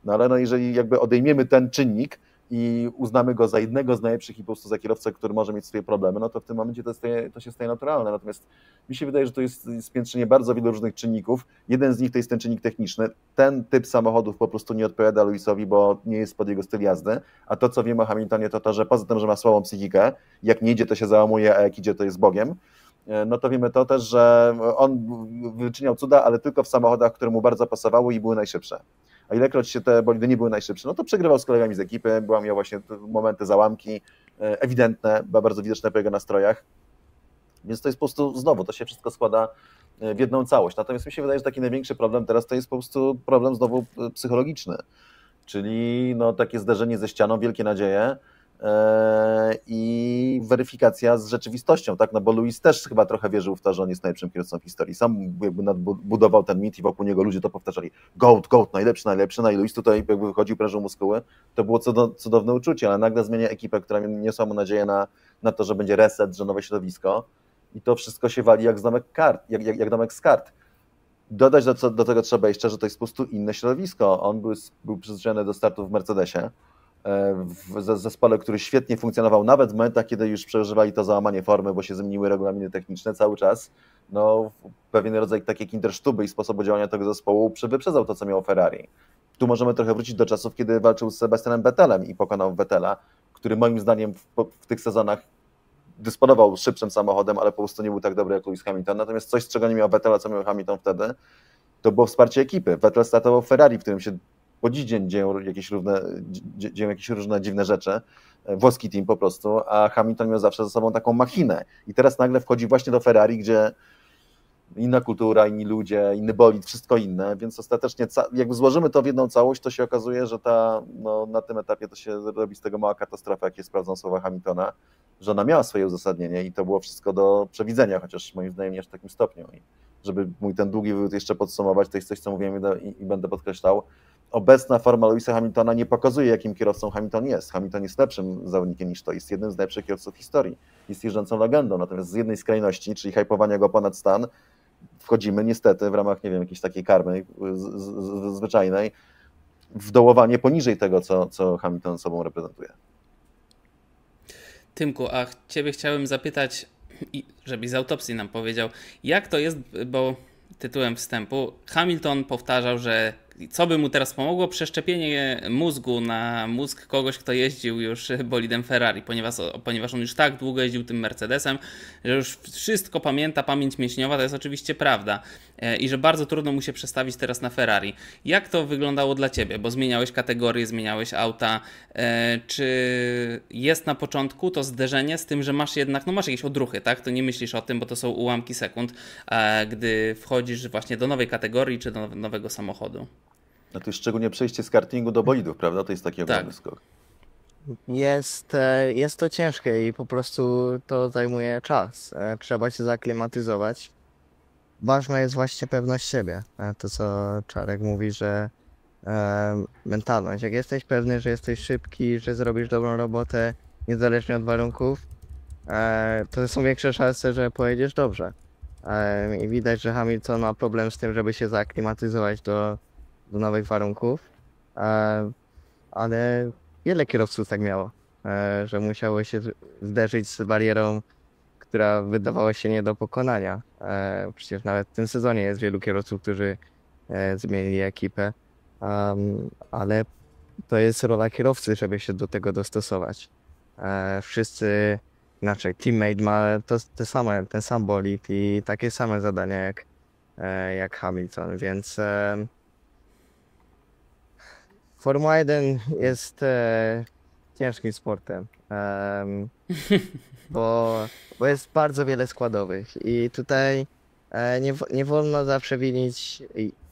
No ale no jeżeli jakby odejmiemy ten czynnik i uznamy go za jednego z najlepszych i po prostu za kierowcę, który może mieć swoje problemy, no to w tym momencie to się staje naturalne. Natomiast mi się wydaje, że to jest spiętrzenie bardzo wielu różnych czynników. Jeden z nich to jest ten czynnik techniczny. Ten typ samochodów po prostu nie odpowiada Lewisowi, bo nie jest pod jego styl jazdy. A to, co wiemy o Hamiltonie, to to, że poza tym, że ma słabą psychikę, jak nie idzie, to się załamuje, a jak idzie, to jest Bogiem. No to wiemy to też, że on wyczyniał cuda, ale tylko w samochodach, które mu bardzo pasowały i były najszybsze. A ilekroć się te bolidy nie były najszybsze, no to przegrywał z kolegami z ekipy, miał właśnie momenty załamki, ewidentne, bardzo widoczne po jego nastrojach. Więc to jest po prostu, znowu, to się wszystko składa w jedną całość. Natomiast mi się wydaje, że taki największy problem teraz to jest po prostu problem znowu psychologiczny. Czyli no, takie zderzenie ze ścianą, wielkie nadzieje i weryfikacja z rzeczywistością, tak? No bo Lewis też chyba trochę wierzył w to, że on jest najlepszym kierowcą w historii. Sam jakby budował ten mit i wokół niego ludzie to powtarzali. Goat, najlepszy, no i Lewis tutaj jakby wychodził, prężył muskuły. To było cudowne uczucie, ale nagle zmienia ekipę, która niosła mu nadzieję na to, że będzie reset, że nowe środowisko i to wszystko się wali jak z domek kart, jak domek z kart. Dodać do tego trzeba jeszcze, że to jest po prostu inne środowisko. On był przyzwyczajony do startu w Mercedesie, w zespole, który świetnie funkcjonował, nawet w momentach, kiedy już przeżywali to załamanie formy, bo się zmieniły regulaminy techniczne cały czas, no pewien rodzaj takiej kindersztuby i sposobu działania tego zespołu wyprzedzał to, co miało Ferrari. Tu możemy trochę wrócić do czasów, kiedy walczył z Sebastianem Vettelem i pokonał Vettela, który moim zdaniem w tych sezonach dysponował szybszym samochodem, ale po prostu nie był tak dobry jak Lewis Hamilton. Natomiast coś, z czego nie miał Vettela, co miał Hamilton wtedy, to było wsparcie ekipy. Vettel startował w Ferrari, w którym się po dziś dzień dzieją jakieś różne dziwne rzeczy. Włoski team po prostu, a Hamilton miał zawsze ze sobą taką machinę. I teraz nagle wchodzi właśnie do Ferrari, gdzie inna kultura, inni ludzie, inny bolid, wszystko inne, więc ostatecznie jak złożymy to w jedną całość, to się okazuje, że na tym etapie to się robi z tego mała katastrofa, jakie sprawdzą słowa Hamiltona, że ona miała swoje uzasadnienie i to było wszystko do przewidzenia, chociaż moim zdaniem nie aż w takim stopniu. I żeby mój ten długi wywód jeszcze podsumować, to jest coś, co mówiłem i będę podkreślał. Obecna forma Lewisa Hamiltona nie pokazuje, jakim kierowcą Hamilton jest. Hamilton jest lepszym zawodnikiem niż to, jest jednym z najlepszych kierowców w historii, jest jeżdżącą legendą, natomiast z jednej skrajności, czyli hypowania go ponad stan, wchodzimy niestety w ramach, nie wiem, jakiejś takiej karmy zwyczajnej w dołowanie poniżej tego, co Hamilton sobą reprezentuje. Tymku, a ciebie chciałem zapytać, żebyś z autopsji nam powiedział, jak to jest, bo tytułem wstępu Hamilton powtarzał, że co by mu teraz pomogło? Przeszczepienie mózgu na mózg kogoś, kto jeździł już bolidem Ferrari, ponieważ on już tak długo jeździł tym Mercedesem, że już wszystko pamięta, pamięć mięśniowa, to jest oczywiście prawda. I że bardzo trudno mu się przestawić teraz na Ferrari. Jak to wyglądało dla ciebie? Bo zmieniałeś kategorie, zmieniałeś auta. Czy jest na początku to zderzenie z tym, że masz jednak, no masz jakieś odruchy, tak? To nie myślisz o tym, bo to są ułamki sekund, gdy wchodzisz właśnie do nowej kategorii czy do nowego samochodu. No to jest szczególnie przejście z kartingu do bolidów, prawda? To jest taki ogromny skok. Jest to ciężkie i po prostu to zajmuje czas. Trzeba się zaklimatyzować. Ważna jest właśnie pewność siebie. To, co Czarek mówi, że mentalność. Jak jesteś pewny, że jesteś szybki, że zrobisz dobrą robotę, niezależnie od warunków, to są większe szanse, że pojedziesz dobrze. I widać, że Hamilton ma problem z tym, żeby się zaklimatyzować do nowych warunków, ale wiele kierowców tak miało, że musiało się zderzyć z barierą, która wydawała się nie do pokonania. Przecież nawet w tym sezonie jest wielu kierowców, którzy zmienili ekipę, ale to jest rola kierowcy, żeby się do tego dostosować. Wszyscy, inaczej, teammate ma ten sam bolid i takie same zadania jak Hamilton, więc Formuła 1 jest ciężkim sportem, bo jest bardzo wiele składowych i tutaj nie wolno zawsze winić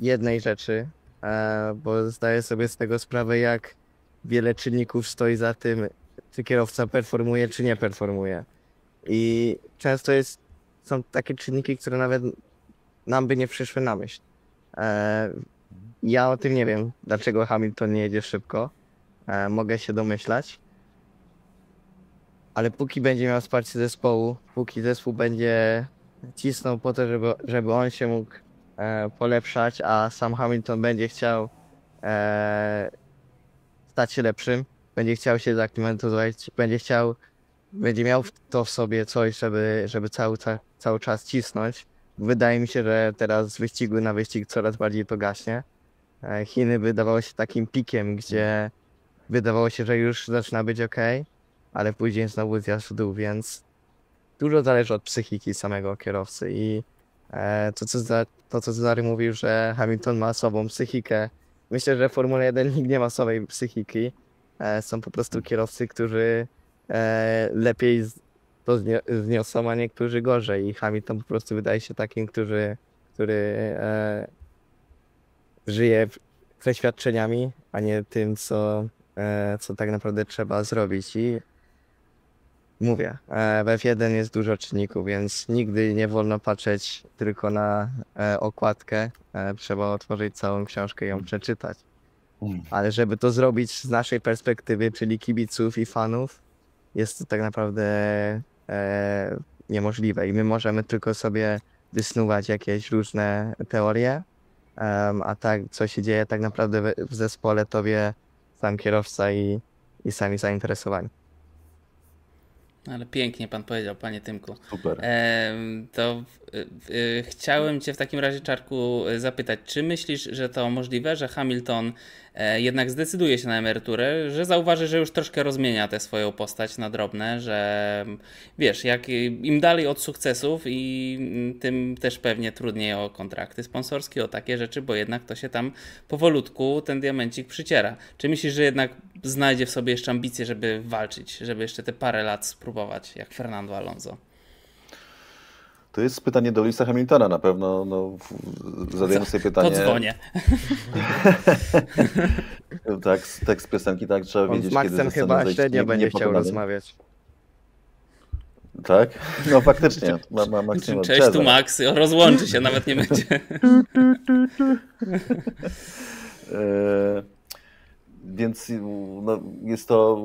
jednej rzeczy, bo zdaję sobie z tego sprawę, jak wiele czynników stoi za tym, czy kierowca performuje, czy nie performuje. I często są takie czynniki, które nawet nam by nie przyszły na myśl. Ja o tym nie wiem, dlaczego Hamilton nie jedzie szybko. Mogę się domyślać. Ale póki będzie miał wsparcie zespołu, póki zespół będzie cisnął po to, żeby on się mógł polepszać, a sam Hamilton będzie chciał stać się lepszym, będzie chciał się zaklimatyzować, będzie miał to w sobie coś, żeby cały czas cisnąć. Wydaje mi się, że teraz z wyścigu na wyścig coraz bardziej to gaśnie. Chiny wydawało się takim pikiem, gdzie wydawało się, że już zaczyna być ok, ale później znowu zjazd w dół, więc dużo zależy od psychiki samego kierowcy i to, co Cezary mówił, że Hamilton ma słabą psychikę. Myślę, że w Formule 1 nikt nie ma słabej psychiki. Są po prostu kierowcy, którzy lepiej to zniosą, a niektórzy gorzej i Hamilton po prostu wydaje się takim, który żyje przeświadczeniami, a nie tym, co tak naprawdę trzeba zrobić. I mówię, w F1 jest dużo czynników, więc nigdy nie wolno patrzeć tylko na okładkę. Trzeba otworzyć całą książkę i ją przeczytać. Ale żeby to zrobić z naszej perspektywy, czyli kibiców i fanów, jest to tak naprawdę niemożliwe i my możemy tylko sobie wysnuwać jakieś różne teorie, a tak, co się dzieje tak naprawdę w zespole, to wie sam kierowca i i sami zainteresowani. Ale pięknie pan powiedział, panie Tymku. Super. To chciałem cię w takim razie, Czarku, zapytać, czy myślisz, że to możliwe, że Hamilton jednak zdecyduje się na emeryturę, że zauważy, że już troszkę rozmienia tę swoją postać na drobne, że wiesz, jak im dalej od sukcesów i tym też pewnie trudniej o kontrakty sponsorskie, o takie rzeczy, bo jednak to się tam powolutku ten diamencik przyciera. Czy myślisz, że jednak znajdzie w sobie jeszcze ambicje, żeby walczyć, żeby jeszcze te parę lat spróbować, jak Fernando Alonso? To jest pytanie do Lewisa Hamiltona na pewno. No, zadajemy sobie pytanie. Podzwonię. Tak, tekst piosenki, tak, trzeba On wiedzieć, z Maxem chyba średnio będzie chciał rozmawiać. Tak? No faktycznie. Maksymalnie. Cześć, tu Max, rozłączy się, nawet nie będzie. Więc no, jest to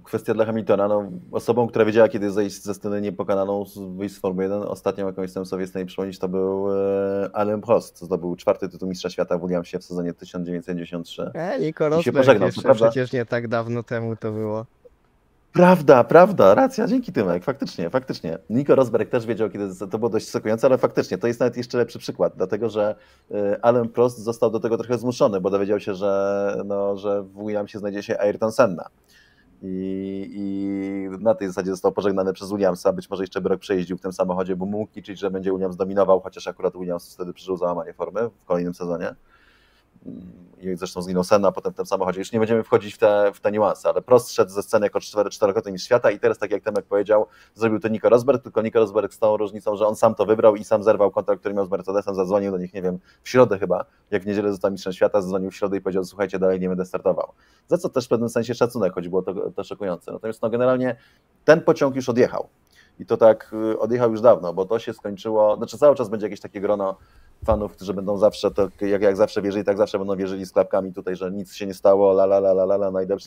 kwestia dla Hamiltona. No, osobą, która wiedziała, kiedy zejść ze sceny niepokonaną, wyjść z Formuły 1, ostatnią, jaką jestem sobie w stanie przypomnieć, to był Alain Prost. Zdobył 4. tytuł mistrza świata w Williamsie w sezonie 1993. Nico I się Rosberg pożegnał, jeszcze prawda? przecież nie tak dawno temu to było. Prawda, racja, dzięki Tymek, faktycznie. Nico Rosberg też wiedział, kiedy to było dość szokujące, ale faktycznie to jest nawet jeszcze lepszy przykład, dlatego że Alain Prost został do tego trochę zmuszony, bo dowiedział się, że w Williamsie znajdzie się Ayrton Senna. I na tej zasadzie został pożegnany przez Williamsa, być może jeszcze by rok przejeździł w tym samochodzie, bo mógł liczyć, że będzie Williams dominował, chociaż akurat Williams wtedy przeżył załamanie formy w kolejnym sezonie. I zresztą zginął Senna potem w tym samochodzie. Już nie będziemy wchodzić w te niuanse, ale Prost szedł ze sceny jako czterokrotny mistrz świata i teraz, tak jak Temek powiedział, zrobił to Nico Rosberg, tylko Nico Rosberg z tą różnicą, że on sam to wybrał i sam zerwał kontrakt, który miał z Mercedesem, zadzwonił do nich, nie wiem, w środę chyba, jak w niedzielę został mistrzem świata, zadzwonił w środę i powiedział, słuchajcie, dalej nie będę startował. Za co też w pewnym sensie szacunek, choć było to szokujące. Natomiast no, generalnie ten pociąg już odjechał. I to tak odjechał już dawno, bo to się skończyło, znaczy cały czas będzie jakieś takie grono fanów, którzy będą zawsze, to jak zawsze wierzyli, tak zawsze będą wierzyli z klapkami tutaj, że nic się nie stało, la,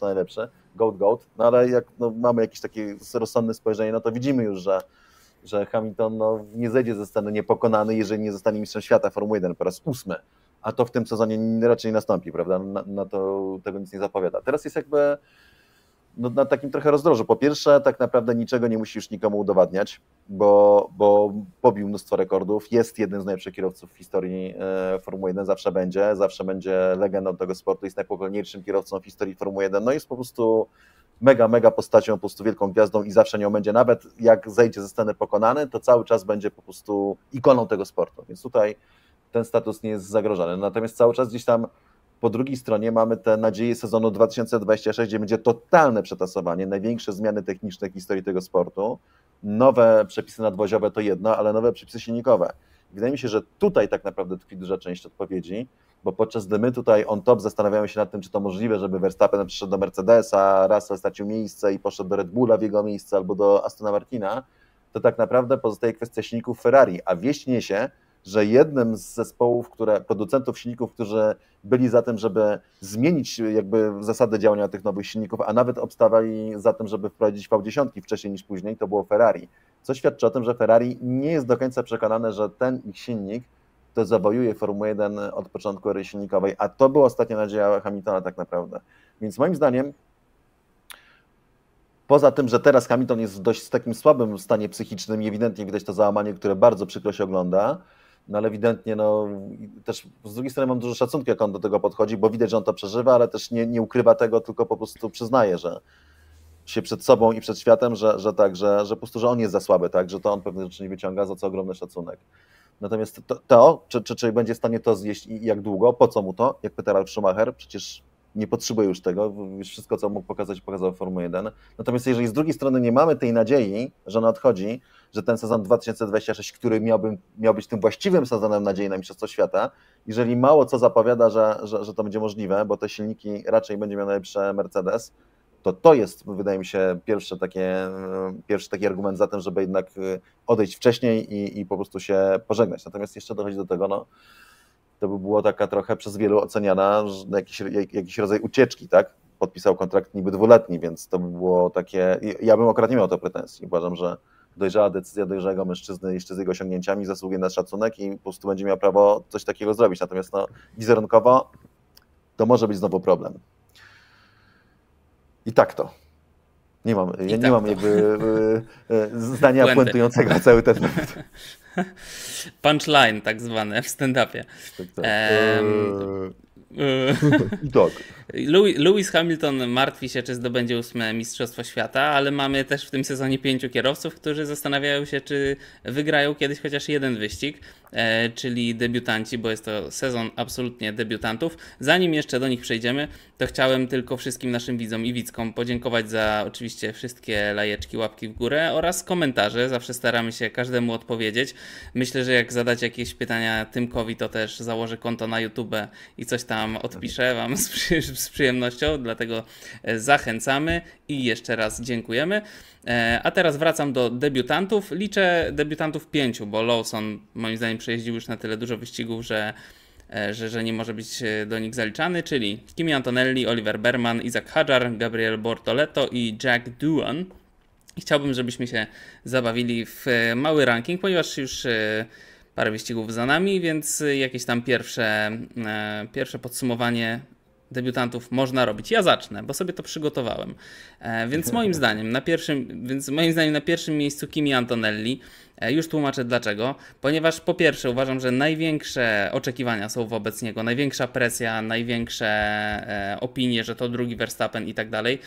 najlepszy, goat, no ale jak mamy jakieś takie rozsądne spojrzenie, no to widzimy już, że Hamilton nie zejdzie ze sceny niepokonany, jeżeli nie zostanie mistrzem świata Formuły 1 po raz 8, a to w tym sezonie raczej nie nastąpi, prawda, na to tego nic nie zapowiada. Teraz jest jakby na takim trochę rozdrożu. Po pierwsze, tak naprawdę niczego nie musi już nikomu udowadniać, bo pobił mnóstwo rekordów, jest jednym z najlepszych kierowców w historii Formuły 1, zawsze będzie legendą tego sportu, jest najpopularniejszym kierowcą w historii Formuły 1, no jest po prostu mega postacią, po prostu wielką gwiazdą i zawsze nią będzie, nawet jak zejdzie ze sceny pokonany, to cały czas będzie po prostu ikoną tego sportu, więc tutaj ten status nie jest zagrożony, natomiast cały czas gdzieś tam po drugiej stronie mamy te nadzieje sezonu 2026, gdzie będzie totalne przetasowanie, największe zmiany techniczne w historii tego sportu, nowe przepisy nadwoziowe to jedno, ale nowe przepisy silnikowe. Wydaje mi się, że tutaj tak naprawdę tkwi duża część odpowiedzi, bo podczas gdy my tutaj on top zastanawiamy się nad tym, czy to możliwe, żeby Verstappen przyszedł do Mercedesa, Russell stracił miejsce i poszedł do Red Bulla w jego miejsce albo do Astona Martina, to tak naprawdę pozostaje kwestia silników Ferrari, a wieść niesie, że jednym z zespołów, producentów silników, którzy byli za tym, żeby zmienić jakby zasady działania tych nowych silników, a nawet obstawali za tym, żeby wprowadzić V10 wcześniej niż później, to było Ferrari. Co świadczy o tym, że Ferrari nie jest do końca przekonane, że ten ich silnik to zawojuje Formułę 1 od początku ery silnikowej, a to była ostatnia nadzieja Hamiltona tak naprawdę. Więc moim zdaniem, poza tym, że teraz Hamilton jest w dość takim słabym stanie psychicznym i ewidentnie widać to załamanie, które bardzo przykro się ogląda, no ale ewidentnie, też z drugiej strony mam dużo szacunku, jak on do tego podchodzi, bo widać, że on to przeżywa, ale też nie ukrywa tego, tylko po prostu przyznaje, że się przed sobą i przed światem, że po prostu, że on jest za słaby, tak, że to on pewne rzeczy nie wyciąga, za co ogromny szacunek. Natomiast czy będzie w stanie to zjeść i jak długo, po co mu to, jak pyta Ralf Schumacher, przecież nie potrzebuje już tego, już wszystko, co mógł pokazać, pokazał w Formule 1. Natomiast jeżeli z drugiej strony nie mamy tej nadziei, że ona odchodzi, że ten sezon 2026, który miał być tym właściwym sezonem nadziei na Mistrzostwo Świata, jeżeli mało co zapowiada, że to będzie możliwe, bo te silniki raczej będzie miał najlepsze Mercedes, to jest, wydaje mi się, pierwszy taki argument za tym, żeby jednak odejść wcześniej i po prostu się pożegnać. Natomiast jeszcze dochodzi do tego, to by było taka trochę przez wielu oceniana jakiś rodzaj ucieczki, tak? Podpisał kontrakt niby 2-letni, więc to by było takie, ja bym akurat nie miał to pretensji. Uważam, że dojrzała decyzja dojrzałego mężczyzny jeszcze z jego osiągnięciami zasługuje na szacunek i po prostu będzie miał prawo coś takiego zrobić. Natomiast wizerunkowo to może być znowu problem. I tak to. Nie mam, ja tak nie mam to. jakby zdania Puenty. puentującego cały ten Punchline tak zwane w stand-upie. tak. I tak. Lewis Hamilton martwi się, czy zdobędzie 8 Mistrzostwo Świata, ale mamy też w tym sezonie 5 kierowców, którzy zastanawiają się, czy wygrają kiedyś chociaż jeden wyścig, czyli debiutanci, bo jest to sezon absolutnie debiutantów. Zanim jeszcze do nich przejdziemy, to chciałem tylko wszystkim naszym widzom i widzkom podziękować za oczywiście wszystkie lajeczki, łapki w górę oraz komentarze. Zawsze staramy się każdemu odpowiedzieć. Myślę, że jak zadacie jakieś pytania Tymkowi, to też założę konto na YouTube i coś tam odpiszę wam z przyjemnością, dlatego zachęcamy i jeszcze raz dziękujemy. A teraz wracam do debiutantów. Liczę debiutantów 5, bo Lawson moim zdaniem przejeździł już na tyle dużo wyścigów, że nie może być do nich zaliczany, czyli Kimi Antonelli, Oliver Berman, Isaac Hadjar, Gabriel Bortoleto i Jack Doohan. I chciałbym, żebyśmy się zabawili w mały ranking, ponieważ już parę wyścigów za nami, więc jakieś tam pierwsze podsumowanie debiutantów można robić. Ja zacznę, bo sobie to przygotowałem. Więc moim zdaniem na pierwszym miejscu Kimi Antonelli. Już tłumaczę dlaczego. Ponieważ po pierwsze uważam, że największe oczekiwania są wobec niego, największa presja, największe opinie, że to drugi Verstappen i tak dalej,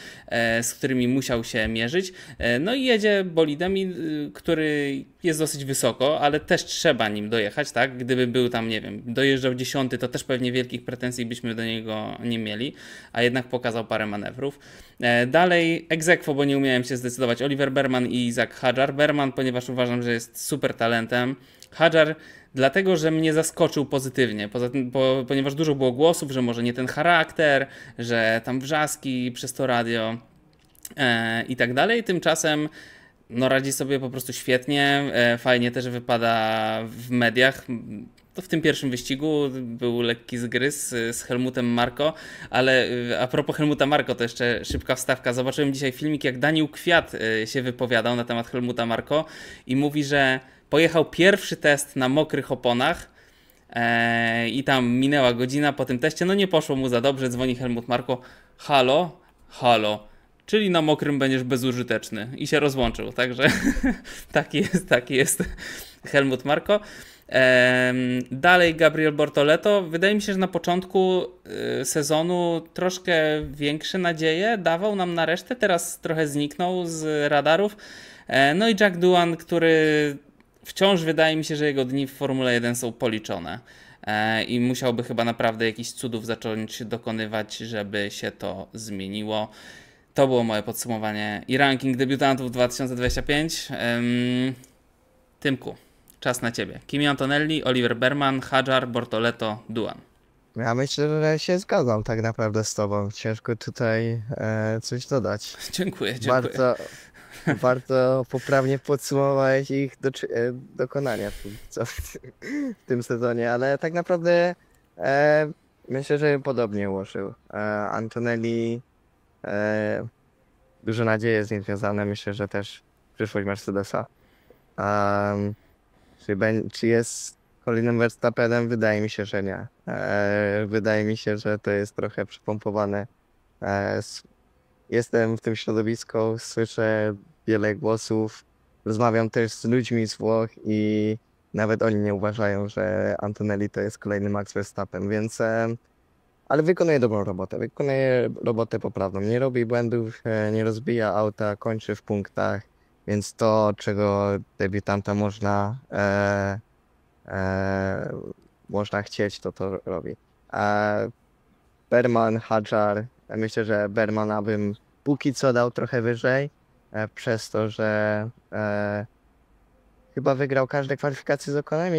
z którymi musiał się mierzyć. No i jedzie bolidem, który jest dosyć wysoko, ale też trzeba nim dojechać, tak? Gdyby był tam, nie wiem, dojeżdżał 10, to też pewnie wielkich pretensji byśmy do niego nie mieli, a jednak pokazał parę manewrów. Dalej ex aequo, bo nie umiałem się zdecydować, Oliver Berman i Isaac Hadjar. Berman, ponieważ uważam, że jest super talentem. Hadjar dlatego, że mnie zaskoczył pozytywnie, ponieważ dużo było głosów, że może nie ten charakter, że tam wrzaski przez to radio i tak dalej. Tymczasem no radzi sobie po prostu świetnie, fajnie też wypada w mediach. To w tym pierwszym wyścigu był lekki zgryz z Helmutem Marko, ale a propos Helmuta Marko, to jeszcze szybka wstawka. Zobaczyłem dzisiaj filmik, jak Daniel Kwiat się wypowiadał na temat Helmuta Marko i mówi, że pojechał pierwszy test na mokrych oponach i tam minęła godzina po tym teście, no nie poszło mu za dobrze, dzwoni Helmut Marko, halo, czyli na mokrym będziesz bezużyteczny i się rozłączył, także taki jest Helmut Marko. Dalej Gabriel Bortoleto. Wydaje mi się, że na początku sezonu troszkę większe nadzieje dawał nam na resztę, teraz trochę zniknął z radarów. No i Jack Doohan, który wciąż wydaje mi się, że jego dni w Formule 1 są policzone i musiałby chyba naprawdę jakichś cudów zacząć dokonywać, żeby się to zmieniło. To było moje podsumowanie i ranking debiutantów 2025. Tymku, czas na ciebie. Kimi Antonelli, Oliver Berman, Hadjar, Bortoleto, Doohan. Ja myślę, że się zgadzam tak naprawdę z tobą. Ciężko tutaj coś dodać. Dziękuję. Bardzo poprawnie podsumowałeś ich dokonania w tym sezonie, ale tak naprawdę myślę, że podobnie ułożył. Antonelli, dużo nadziei jest z nim związane, myślę, że też przyszłość Mercedesa. Czy jest kolejnym Verstappenem? Wydaje mi się, że nie. Wydaje mi się, że to jest trochę przypompowane. Jestem w tym środowisku, słyszę wiele głosów, rozmawiam też z ludźmi z Włoch i nawet oni nie uważają, że Antonelli to jest kolejny Max Verstappen, więc ale wykonuje dobrą robotę, wykonuje robotę poprawną, nie robi błędów, nie rozbija auta, kończy w punktach, więc to, czego debiutanta można chcieć, to robi. Berman, Hadjar, myślę, że Bermana bym póki co dał trochę wyżej, przez to, że chyba wygrał każde kwalifikacje z Okonem,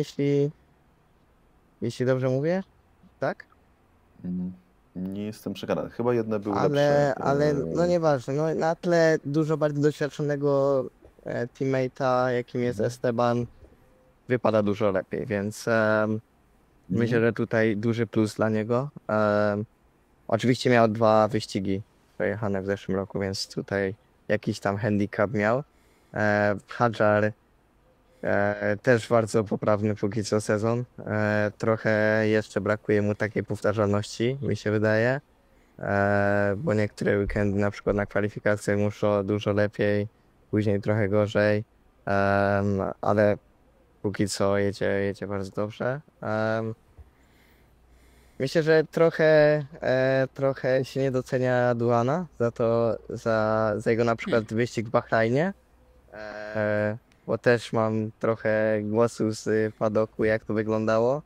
jeśli dobrze mówię, tak? Nie jestem przekonany. Chyba jedne były lepsze. Ale no nieważne. No, na tle dużo bardziej doświadczonego teammate'a, jakim jest Esteban, wypada dużo lepiej, więc myślę, że tutaj duży plus dla niego. Oczywiście miał 2 wyścigi przejechane w zeszłym roku, więc tutaj jakiś tam handicap miał. Hadjar też bardzo poprawny póki co sezon. Trochę jeszcze brakuje mu takiej powtarzalności, mi się wydaje. bo niektóre weekendy na przykład na kwalifikacjach muszą dużo lepiej, później trochę gorzej, ale póki co jedzie bardzo dobrze. Myślę, że trochę się nie docenia Duana za jego na przykład wyścig w Bahrajnie, bo też mam trochę głosu z padoku, jak to wyglądało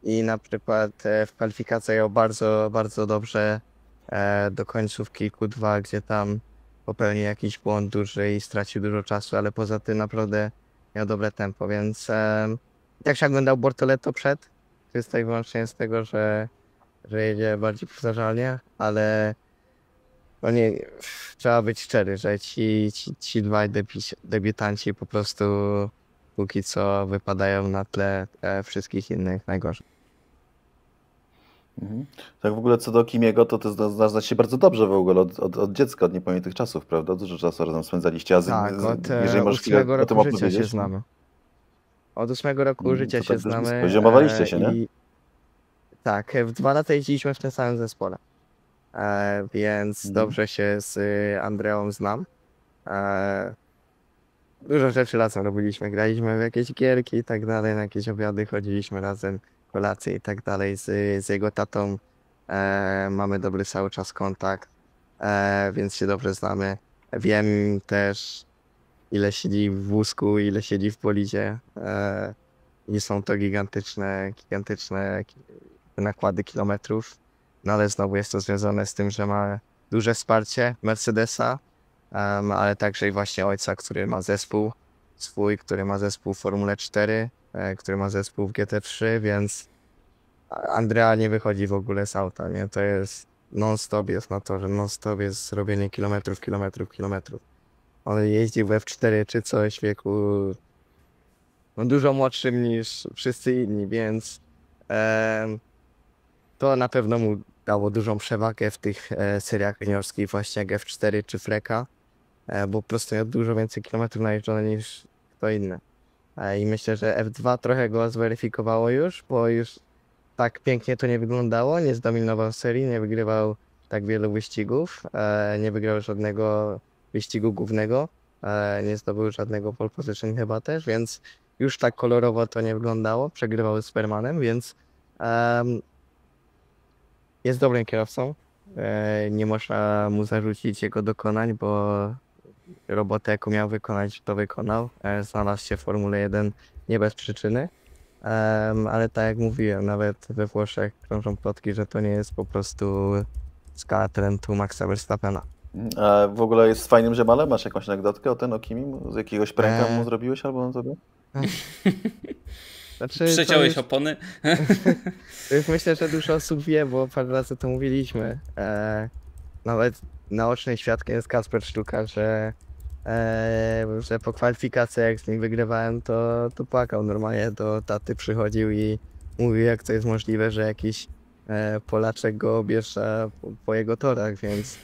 i na przykład w kwalifikacjach jechał bardzo, bardzo dobrze do końcówki Q2, gdzie tam popełnił jakiś błąd duży i stracił dużo czasu, ale poza tym naprawdę miał dobre tempo, więc tak się oglądał Bortoleto przed, czysto i wyłącznie z tego, że jedzie bardziej powtarzalnie, ale no nie, trzeba być szczery, że ci dwaj debiutanci po prostu póki co wypadają na tle wszystkich innych najgorzej. Tak w ogóle co do Kimiego, to ty znasz się bardzo dobrze w ogóle od dziecka, od niepamiętnych czasów, prawda? Dużo czasu razem spędzaliście, a Tak, jeżeli możesz chwilę 8 o tym roku życia się opowiedzieć. znamy. Od 8 roku życia To się tak dość znamy. blisko. Ziomowaliście się, nie? Tak, w 2 lata jeździliśmy w tym samym zespole. Więc dobrze się z Andreą znam. Dużo rzeczy razem robiliśmy. Graliśmy w jakieś gierki i tak dalej, na jakieś obiady chodziliśmy razem, kolacje i tak dalej. Z jego tatą mamy dobry cały czas kontakt, więc się dobrze znamy. Wiem też, ile siedzi w wózku, ile siedzi w bolidzie. I są to gigantyczne nakłady kilometrów. No ale znowu jest to związane z tym, że ma duże wsparcie Mercedesa, ale także i właśnie ojca, który ma zespół swój, który ma zespół w Formule 4, który ma zespół w GT3, więc Andrea nie wychodzi w ogóle z auta, nie? To jest non-stop jest na torze, non-stop jest robienie kilometrów. On jeździł w F4 czy coś w wieku no, dużo młodszym niż wszyscy inni, więc to na pewno mu dało dużą przewagę w tych seriach juniorskich właśnie jak F4 czy Freka, bo po prostu miał dużo więcej kilometrów najeżdżone niż kto inny. I myślę, że F2 trochę go zweryfikowało już, bo już tak pięknie to nie wyglądało, nie zdominował serii, nie wygrywał tak wielu wyścigów, nie wygrał żadnego wyścigu głównego, nie zdobył żadnego pole position chyba też, więc już tak kolorowo to nie wyglądało, przegrywał z Bermanem, więc jest dobrym kierowcą, nie można mu zarzucić jego dokonań, bo robotę jaką miał wykonać, to wykonał, znalazł się w Formule 1 nie bez przyczyny, ale tak jak mówiłem, nawet we Włoszech krążą plotki, że to nie jest po prostu skala talentu Maxa Verstappena. A w ogóle jest fajnym ziomalem? Masz jakąś anegdotkę o Kimi? Z jakiegoś pranka mu zrobiłeś albo on zrobił? Znaczy, Przeciąłeś opony? To już myślę, że dużo osób wie, bo parę razy to mówiliśmy. Nawet naocznym świadkiem jest Kasper Sztuka, że po kwalifikacjach jak z nim wygrywałem, to płakał. Normalnie do taty przychodził i mówił, jak to jest możliwe, że jakiś Polaczek go objeżdża po jego torach, więc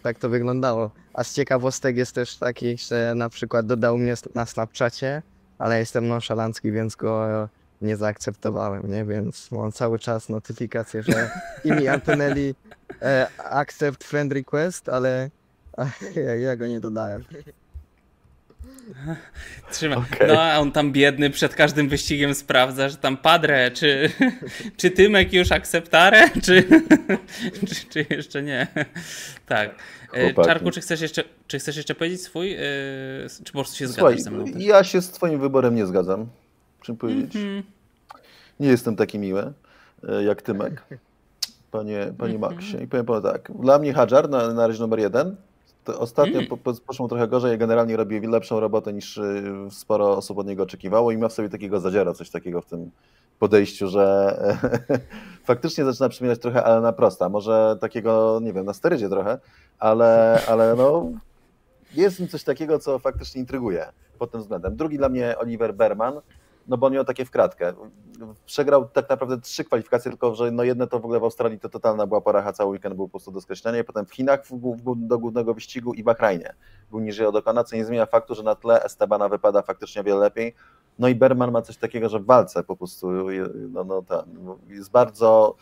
tak to wyglądało. A z ciekawostek jest też takich, że na przykład dodał mnie na Snapchacie, ale jestem nonszalancki, więc go nie zaakceptowałem, nie? Więc mam cały czas notyfikację, że Kimi Antonelli accept friend request, ale ja go nie dodałem. Trzyma. Okay. No a on tam biedny przed każdym wyścigiem sprawdza, że tam padre, czy Tymek już akceptare, czy jeszcze nie. Tak. Chłopaki. Czarku, czy chcesz jeszcze powiedzieć swój, czy po prostu się Słuchaj, zgadzasz ze mną? ja się z twoim wyborem nie zgadzam. Czym powiedzieć? Nie jestem taki miły jak Tymek, panie Maxie. I powiem panu tak, dla mnie Hadjar na razie numer 1. To ostatnio poszło trochę gorzej, generalnie robi lepszą robotę niż sporo osób od niego oczekiwało i ma w sobie takiego zadziera, coś takiego w tym podejściu, że faktycznie zaczyna przypominać trochę Alana Prosta, może takiego, nie wiem, na sterydzie trochę, ale no jest w nim coś takiego, co faktycznie intryguje pod tym względem. Drugi dla mnie Oliver Berman, no bo on miał takie w kratkę. Przegrał tak naprawdę 3 kwalifikacje, tylko że no jedne to w ogóle w Australii to totalna była poracha, cały weekend był po prostu do skreślenia i potem w Chinach do głównego wyścigu i Bahrajnie był niżej od Okona, co nie zmienia faktu, że na tle Estebana wypada faktycznie o wiele lepiej. No i Berman ma coś takiego, że w walce po prostu jest bardzo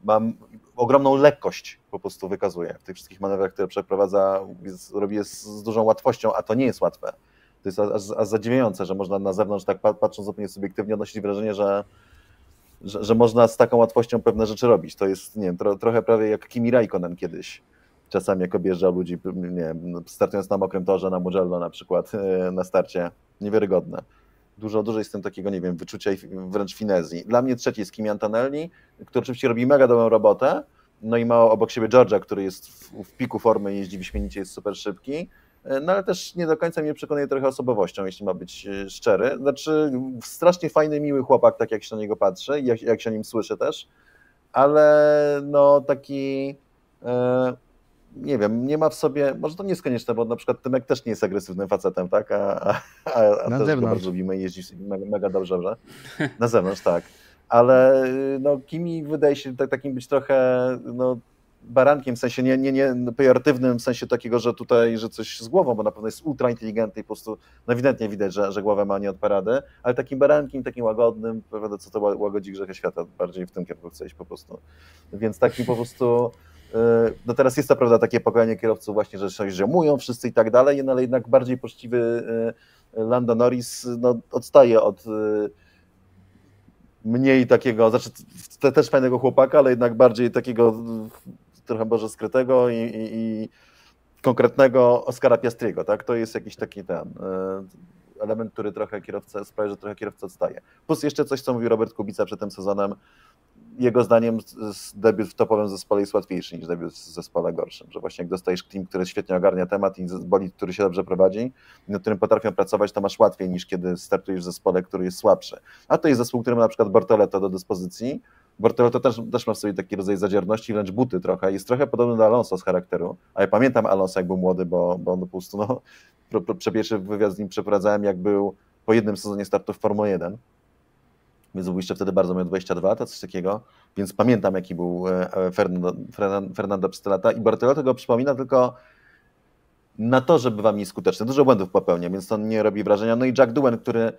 mam ogromną lekkość po prostu wykazuje w tych wszystkich manewrach, które przeprowadza, robi je z dużą łatwością, a to nie jest łatwe. To jest aż zadziwiające, że można na zewnątrz, tak patrząc zupełnie subiektywnie, odnosić wrażenie, że można z taką łatwością pewne rzeczy robić. To jest, nie wiem, trochę prawie jak Kimi Räikkönen kiedyś. Czasami jak objeżdżał ludzi, nie wiem, startując na mokrym torze, na Mugello na przykład, na starcie. Niewiarygodne. Dużo jest w tym takiego, nie wiem, wyczucia i wręcz finezji. Dla mnie trzeci jest Kimi Antonelli, który oczywiście robi mega dobrą robotę, no i ma obok siebie George'a, który jest w piku formy, jeździ wyśmienicie, jest super szybki, no ale też nie do końca mnie przekonuje trochę osobowością, jeśli ma być szczery. Znaczy strasznie fajny, miły chłopak, tak jak się na niego patrzy, jak się o nim słyszy też, ale no taki... nie wiem, nie ma w sobie, może to nie jest konieczne, bo na przykład Tymek też nie jest agresywnym facetem, tak? A Na też go zewnątrz. bardzo lubimy i jeździ mega dobrze. Na zewnątrz, tak. Ale no, Kimi wydaje się takim być trochę no, barankiem, w sensie nie pejoratywnym, w sensie takiego, że tutaj, że coś z głową, bo na pewno jest ultra inteligentny i po prostu no, ewidentnie widać, że głowę ma nie od parady, ale takim barankiem, takim łagodnym, prawda, co to łagodzi grzechy świata, bardziej w tym kierunku chce iść po prostu. Więc taki po prostu... No teraz jest to prawda takie pokolenie kierowców właśnie, że się ziomują wszyscy i tak dalej, no ale jednak bardziej poczciwy Lando Norris no, odstaje od mniej takiego, znaczy też fajnego chłopaka, ale jednak bardziej takiego trochę może skrytego i konkretnego Oscara Piastriego, tak? To jest jakiś taki ten element, który trochę kierowca sprawia, że trochę kierowca odstaje. Plus jeszcze coś, co mówił Robert Kubica przed tym sezonem, jego zdaniem debiut w topowym zespole jest łatwiejszy niż debiut w zespole gorszym, że właśnie jak dostajesz team, który świetnie ogarnia temat i bolid, który się dobrze prowadzi, nad którym potrafią pracować, to masz łatwiej niż kiedy startujesz w zespole, który jest słabszy. A to jest zespół, który ma na przykład Bortoleto do dyspozycji. Bortoleto też ma w sobie taki rodzaj zadzierności, wręcz buty trochę. Jest trochę podobny do Alonso z charakteru, a ja pamiętam Alonso, jak był młody, bo on po prostu, no, pierwszy wywiad z nim przeprowadzałem, jak był po jednym sezonie startu w Formule 1. Więc był jeszcze wtedy bardzo, miał 22, to coś takiego, więc pamiętam, jaki był Fernando przez te lata i Bortoleto go przypomina tylko na to, że bywa mniej skuteczny. Dużo błędów popełnia, więc to nie robi wrażenia. No i Jack Doohan, który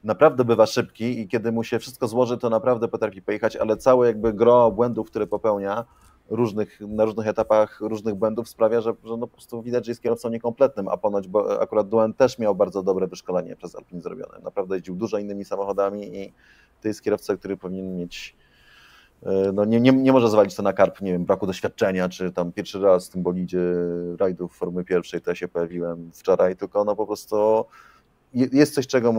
naprawdę bywa szybki i kiedy mu się wszystko złoży, to naprawdę potrafi pojechać, ale całe jakby gro błędów, które popełnia na różnych etapach różnych błędów sprawia, że no po prostu widać, że jest kierowcą niekompletnym, a ponoć, bo akurat Doohan też miał bardzo dobre wyszkolenie przez Alpine zrobione. Naprawdę jeździł dużo innymi samochodami i to jest kierowca, który powinien mieć, no nie może zwalić to na karp, nie wiem, braku doświadczenia, czy tam pierwszy raz w tym bolidzie rajdów Formuły pierwszej, to ja się pojawiłem wczoraj, tylko no po prostu jest coś, czego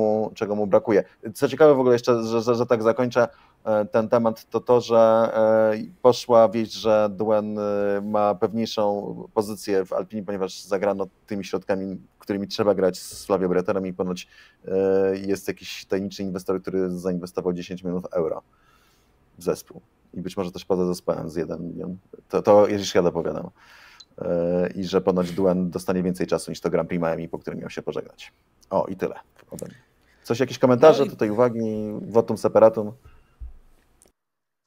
mu brakuje. Co ciekawe w ogóle jeszcze, że tak zakończę ten temat, to że poszła wieść, że Doohan ma pewniejszą pozycję w Alpinie, ponieważ zagrano tymi środkami, którymi trzeba grać z Flavio Briatorem i ponoć jest jakiś tajemniczy inwestor, który zainwestował 10 milionów euro w zespół. I być może też poza zespołem z 1 milion. To Jerzy Szkoda opowiadał. I że ponoć Doohan dostanie więcej czasu niż to Grand Prix Miami, po którym miał się pożegnać. O, i tyle ode mnie. Coś, jakieś komentarze, tutaj uwagi, votum separatum?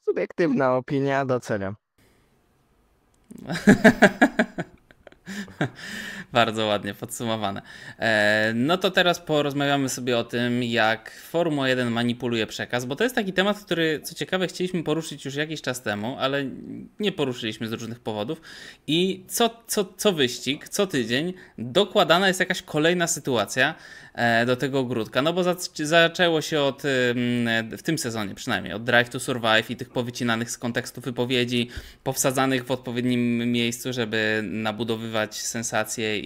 Subiektywna opinia, doceniam. Bardzo ładnie podsumowane. No to teraz porozmawiamy sobie o tym, jak Formuła 1 manipuluje przekaz, bo to jest taki temat, który co ciekawe chcieliśmy poruszyć już jakiś czas temu, ale nie poruszyliśmy z różnych powodów i co wyścig, co tydzień dokładana jest jakaś kolejna sytuacja do tego ogródka, no bo zaczęło się w tym sezonie przynajmniej, od Drive to Survive i tych powycinanych z kontekstu wypowiedzi, powsadzanych w odpowiednim miejscu, żeby nabudowywać sensacje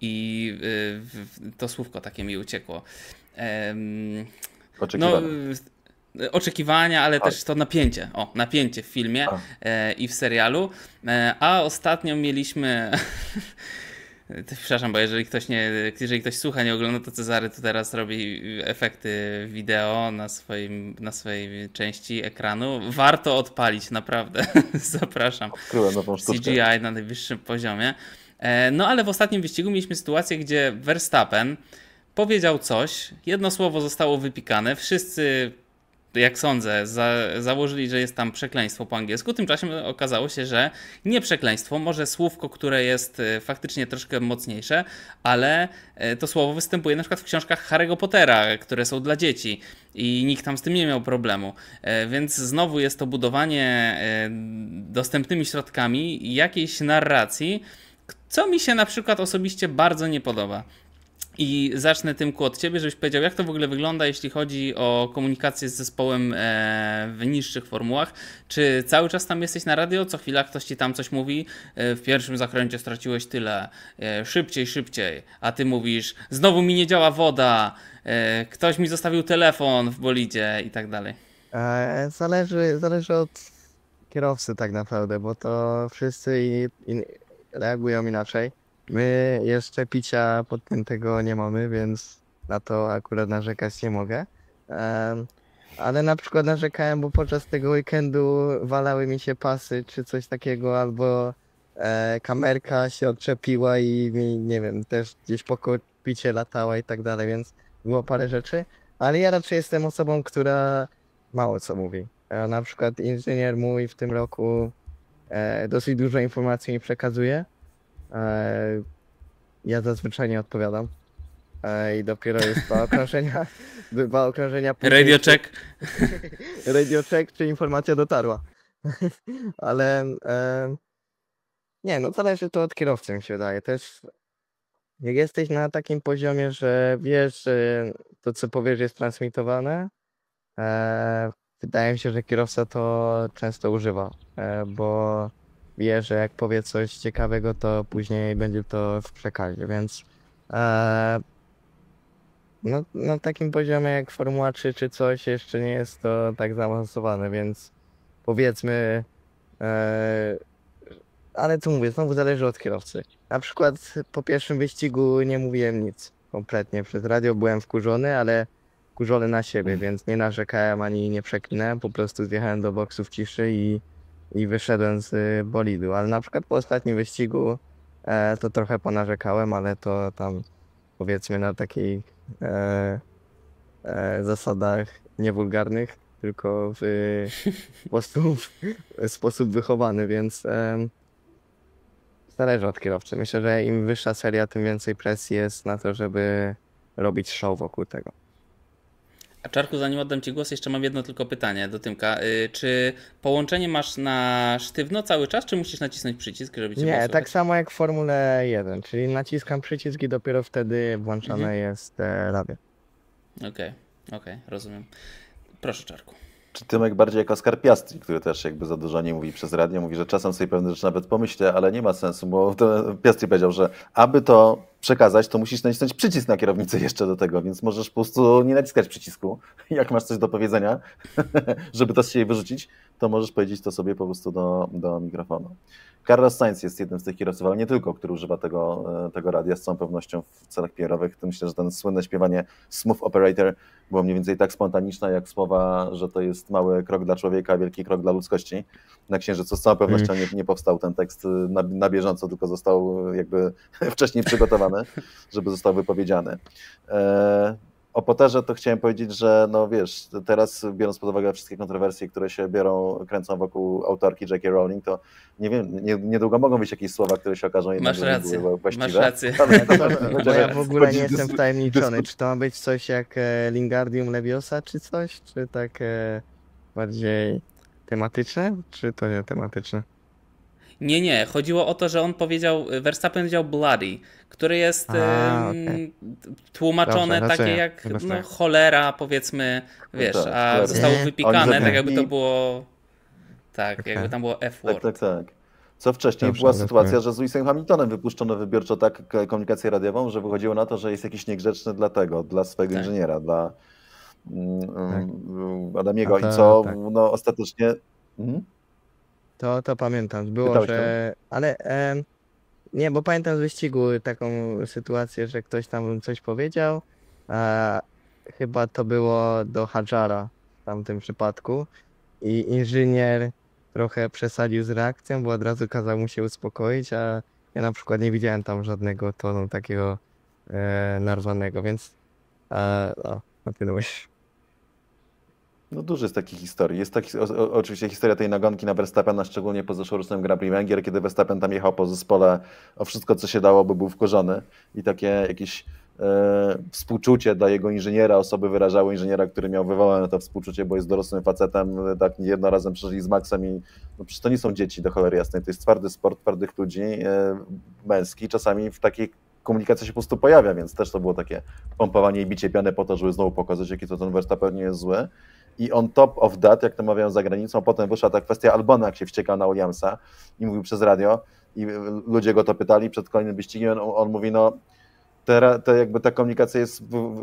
i to słówko takie mi uciekło. Oczekiwania, ale też to napięcie. Napięcie w filmie i w serialu. A ostatnio mieliśmy... Przepraszam, bo jeżeli ktoś słucha, nie ogląda, to Cezary to teraz robi efekty wideo na swojej części ekranu. Warto odpalić, naprawdę. Zapraszam. Odkryłem nową sztuczkę. CGI na najwyższym poziomie. No ale w ostatnim wyścigu mieliśmy sytuację, gdzie Verstappen powiedział coś, jedno słowo zostało wypikane, wszyscy jak sądzę, założyli, że jest tam przekleństwo po angielsku. Tymczasem okazało się, że nie przekleństwo, może słówko, które jest faktycznie troszkę mocniejsze, ale to słowo występuje na przykład w książkach Harry'ego Pottera, które są dla dzieci i nikt tam z tym nie miał problemu. Więc znowu jest to budowanie dostępnymi środkami jakiejś narracji, co mi się na przykład osobiście bardzo nie podoba. I zacznę, Tymku, od ciebie, żebyś powiedział, jak to w ogóle wygląda, jeśli chodzi o komunikację z zespołem w niższych formułach. Czy cały czas tam jesteś na radio? Co chwila ktoś ci tam coś mówi? W pierwszym zakręcie straciłeś tyle. Szybciej, szybciej. A ty mówisz, znowu mi nie działa woda. Ktoś mi zostawił telefon w bolidzie i tak dalej. Zależy od kierowcy tak naprawdę, bo to wszyscy reagują inaczej. My jeszcze picia podpiętego nie mamy, więc na to akurat narzekać nie mogę. Ale na przykład narzekałem, bo podczas tego weekendu walały mi się pasy czy coś takiego, albo kamerka się odczepiła i mi, nie wiem, też gdzieś po kokpicie latała i tak dalej, więc było parę rzeczy. Ale ja raczej jestem osobą, która mało co mówi. Na przykład inżynier mój w tym roku dosyć dużo informacji mi przekazuje. Ja zazwyczaj nie odpowiadam. I dopiero jest dwa okrążenia później. Radio check. Radio check, czy informacja dotarła. Ale nie, no zależy to od kierowcy, mi się wydaje. Też jak jesteś na takim poziomie, że wiesz, że to co powiesz jest transmitowane, wydaje mi się, że kierowca to często używa, bo wie, że jak powie coś ciekawego, to później będzie to w przekazie, więc no, na takim poziomie jak Formuła 3 czy coś jeszcze nie jest to tak zaawansowane, więc powiedzmy, ale co mówię, znowu zależy od kierowcy. Na przykład po pierwszym wyścigu nie mówiłem nic kompletnie przez radio, byłem wkurzony, ale wkurzony na siebie, więc nie narzekałem ani nie przeklinałem, po prostu zjechałem do boksu w ciszy i wyszedłem z bolidu, ale na przykład po ostatnim wyścigu to trochę ponarzekałem, ale to tam powiedzmy na takich zasadach niewulgarnych, tylko w sposób wychowany, więc zależy od kierowcy. Myślę, że im wyższa seria, tym więcej presji jest na to, żeby robić show wokół tego. A Czarku, zanim oddam ci głos, jeszcze mam jedno tylko pytanie do Tymka. Czy połączenie masz na sztywno cały czas, czy musisz nacisnąć przycisk, żeby cię było Nie, słychać? tak samo jak w Formule 1, czyli naciskam przycisk i dopiero wtedy włączane jest radio. Okej, rozumiem. Proszę, Czarku. Czy Tymek bardziej jak Oskar Piastri, który też jakby za dużo nie mówi przez radio, mówi, że czasem sobie pewne rzeczy nawet pomyślę, ale nie ma sensu, bo Piastri powiedział, że aby to przekazać, to musisz nacisnąć przycisk na kierownicy jeszcze do tego, więc możesz po prostu nie naciskać przycisku, jak masz coś do powiedzenia, żeby to z siebie wyrzucić, to możesz powiedzieć to sobie po prostu do mikrofonu. Carlos Sainz jest jednym z tych kierowców, ale nie tylko, który używa tego radia z całą pewnością w celach PR-owych. To myślę, że ten słynne śpiewanie Smooth Operator było mniej więcej tak spontaniczne, jak słowa, że to jest mały krok dla człowieka, wielki krok dla ludzkości. Na Księżycu z całą pewnością nie powstał ten tekst na bieżąco, tylko został jakby wcześniej przygotowany, żeby został wypowiedziany. O Potterze to chciałem powiedzieć, że no wiesz, teraz biorąc pod uwagę wszystkie kontrowersje, które się kręcą wokół autorki J.K. Rowling, to nie wiem, niedługo mogą być jakieś słowa, które się okażą jednak, że nie były właściwe. Masz rację. Bo ja w ogóle nie jestem wtajemniczony, czy to ma być coś jak Wingardium Leviosa, czy coś, czy tak bardziej tematyczne, czy to nie tematyczne? Nie. Chodziło o to, że on powiedział, Verstappen powiedział bloody, które jest tłumaczone Dobrze, takie jak cholera, powiedzmy, wiesz, tak, a cholera. zostało wypikane, tak jakby to I- było, tak, jakby tam było F-word. Tak. Co wcześniej Dobrze, była rozumiem. sytuacja, że z Lewisem Hamiltonem wypuszczono wybiorczo tak komunikację radiową, że wychodziło na to, że jest jakiś niegrzeczny dla swojego Tak. inżyniera, dla Adamiego. A to- I co tak. no, ostatecznie... To pamiętam, było, Pytałeś że... Ale nie, bo pamiętam z wyścigu taką sytuację, że ktoś tam coś powiedział, a chyba to było do Hadżara w tamtym przypadku i inżynier trochę przesadził z reakcją, bo od razu kazał mu się uspokoić, a ja na przykład nie widziałem tam żadnego tonu takiego narwanego, więc no, kontynuuj. No dużo jest takich historii. Jest oczywiście historia tej nagonki na Verstappena, szczególnie po zeszłorocznym Grand Prix Węgier, kiedy Verstappen tam jechał po zespole o wszystko, co się dało, by był wkurzony i takie jakieś współczucie dla jego inżyniera, osoby wyrażały inżyniera, który miał wywołane to współczucie, bo jest dorosłym facetem, tak jednorazem przeżyli z Maxem i no przecież to nie są dzieci do cholery jasnej, to jest twardy sport, twardych ludzi, męski, czasami w takiej komunikacja się po prostu pojawia, więc też to było takie pompowanie i bicie piany po to, żeby znowu pokazać, jaki to ten Verstappen nie jest zły. I on top of that, jak to mawiają za granicą, potem wyszła ta kwestia Albona, jak się wściekał na Williamsa i mówił przez radio i ludzie go to pytali przed kolejnym wyścigiem, on mówi, no jakby ta komunikacja jest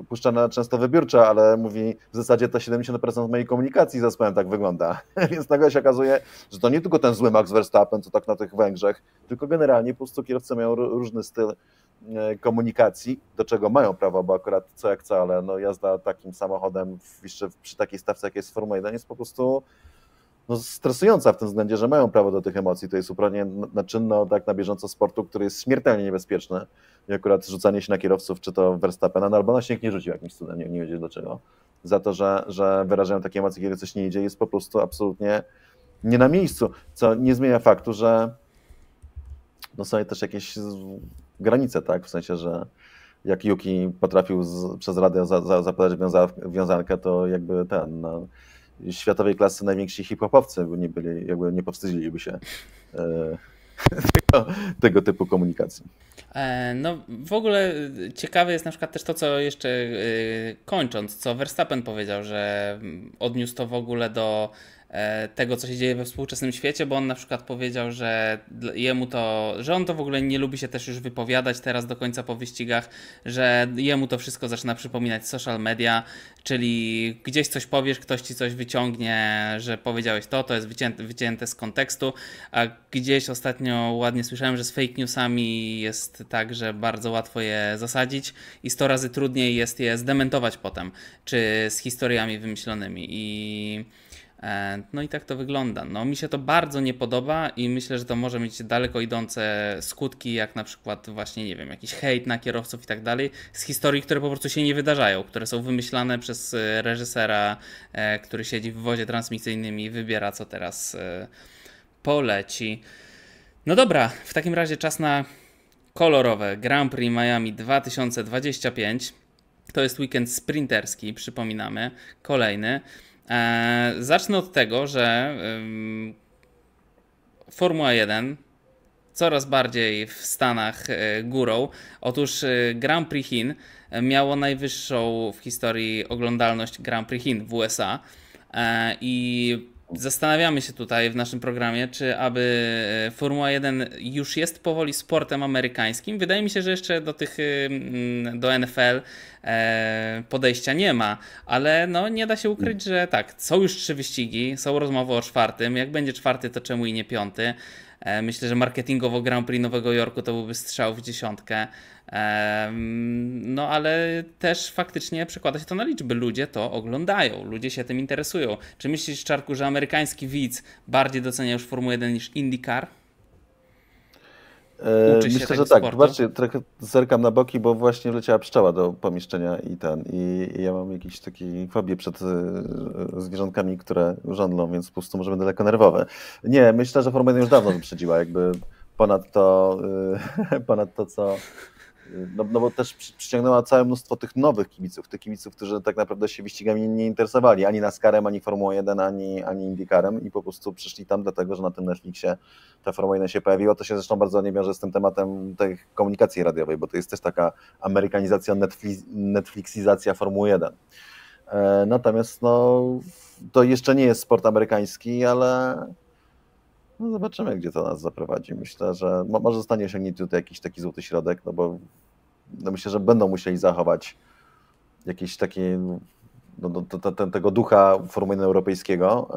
puszczana często wybiórcza, ale mówi, w zasadzie to 70% mojej komunikacji z zespołem tak wygląda. Więc nagle się okazuje, że to nie tylko ten zły Max Verstappen, co tak na tych Węgrzech, tylko generalnie po prostu kierowcy mają różny styl komunikacji, do czego mają prawo, bo akurat co jak co, ale no jazda takim samochodem jeszcze przy takiej stawce, jak jest Formuła 1, jest po prostu no, stresująca w tym względzie, że mają prawo do tych emocji. To jest uprawianie na czynno, tak na bieżąco sportu, który jest śmiertelnie niebezpieczny. I akurat rzucanie się na kierowców, czy to Verstappena, no albo na się nie rzucił jakimś cudem, nie wiedzieć dlaczego. Za to, że wyrażają takie emocje, kiedy coś nie idzie, jest po prostu absolutnie nie na miejscu, co nie zmienia faktu, że no są też jakieś granice, tak? W sensie, że jak Yuki potrafił przez radio zapodać wiązankę, to jakby no, światowej klasy najwięksi hip-hopowcy nie powstydziliby się tego typu komunikacji. No w ogóle ciekawe jest na przykład też to, co jeszcze kończąc, co Verstappen powiedział, że odniósł to w ogóle do tego, co się dzieje we współczesnym świecie, bo on na przykład powiedział, że że on to w ogóle nie lubi się też już wypowiadać teraz do końca po wyścigach, że jemu to wszystko zaczyna przypominać social media, czyli gdzieś coś powiesz, ktoś ci coś wyciągnie, że powiedziałeś to jest wycięte z kontekstu, a gdzieś ostatnio ładnie słyszałem, że z fake newsami jest tak, że bardzo łatwo je zasadzić i 100 razy trudniej jest je zdementować potem, czy z historiami wymyślonymi no i tak to wygląda. No mi się to bardzo nie podoba i myślę, że to może mieć daleko idące skutki, jak na przykład właśnie, nie wiem, jakiś hejt na kierowców i tak dalej, z historii, które po prostu się nie wydarzają, które są wymyślane przez reżysera, który siedzi w wozie transmisyjnym i wybiera, co teraz poleci. No dobra, w takim razie czas na kolorowe Grand Prix Miami 2025. To jest weekend sprinterski, przypominamy, kolejny. Zacznę od tego, że Formuła 1 coraz bardziej w Stanach górą. Otóż Grand Prix Chin miało najwyższą w historii oglądalność Grand Prix Chin w USA i zastanawiamy się tutaj w naszym programie, czy aby Formuła 1 już jest powoli sportem amerykańskim. Wydaje mi się, że jeszcze do NFL podejścia nie ma, ale no nie da się ukryć, że tak, są już 3 wyścigi, są rozmowy o 4. Jak będzie 4, to czemu i nie 5? Myślę, że marketingowo Grand Prix Nowego Jorku to byłby strzał w dziesiątkę. No ale też faktycznie przekłada się to na liczby. Ludzie to oglądają, ludzie się tym interesują. Czy myślisz, Czarku, że amerykański widz bardziej docenia już Formułę 1 niż IndyCar? Myślę, że tak. Zobaczcie, trochę zerkam na boki, bo właśnie wleciała pszczoła do pomieszczenia i ja mam jakieś takie fobię przed zwierzątkami, które żądlą, więc po prostu może będę lekko nerwowy. Nie, myślę, że Formuła 1 już dawno wyprzedziła, jakby ponad to, co... No bo też przyciągnęła całe mnóstwo tych nowych kibiców, którzy tak naprawdę się wyścigami nie interesowali, ani NASCARem, ani Formułą 1, ani IndyCarem i po prostu przyszli tam dlatego, że na tym Netflixie ta Formuła 1 się pojawiła. To się zresztą bardzo nie wiąże z tym tematem tej komunikacji radiowej, bo to jest też taka amerykanizacja, Netflixizacja Formuły 1. Natomiast no, to jeszcze nie jest sport amerykański, ale no zobaczymy, gdzie to nas zaprowadzi. Myślę, że może zostanie osiągnięty tutaj jakiś taki złoty środek, no bo myślę, że będą musieli zachować jakiś taki tego ducha Formuły 1 europejskiego,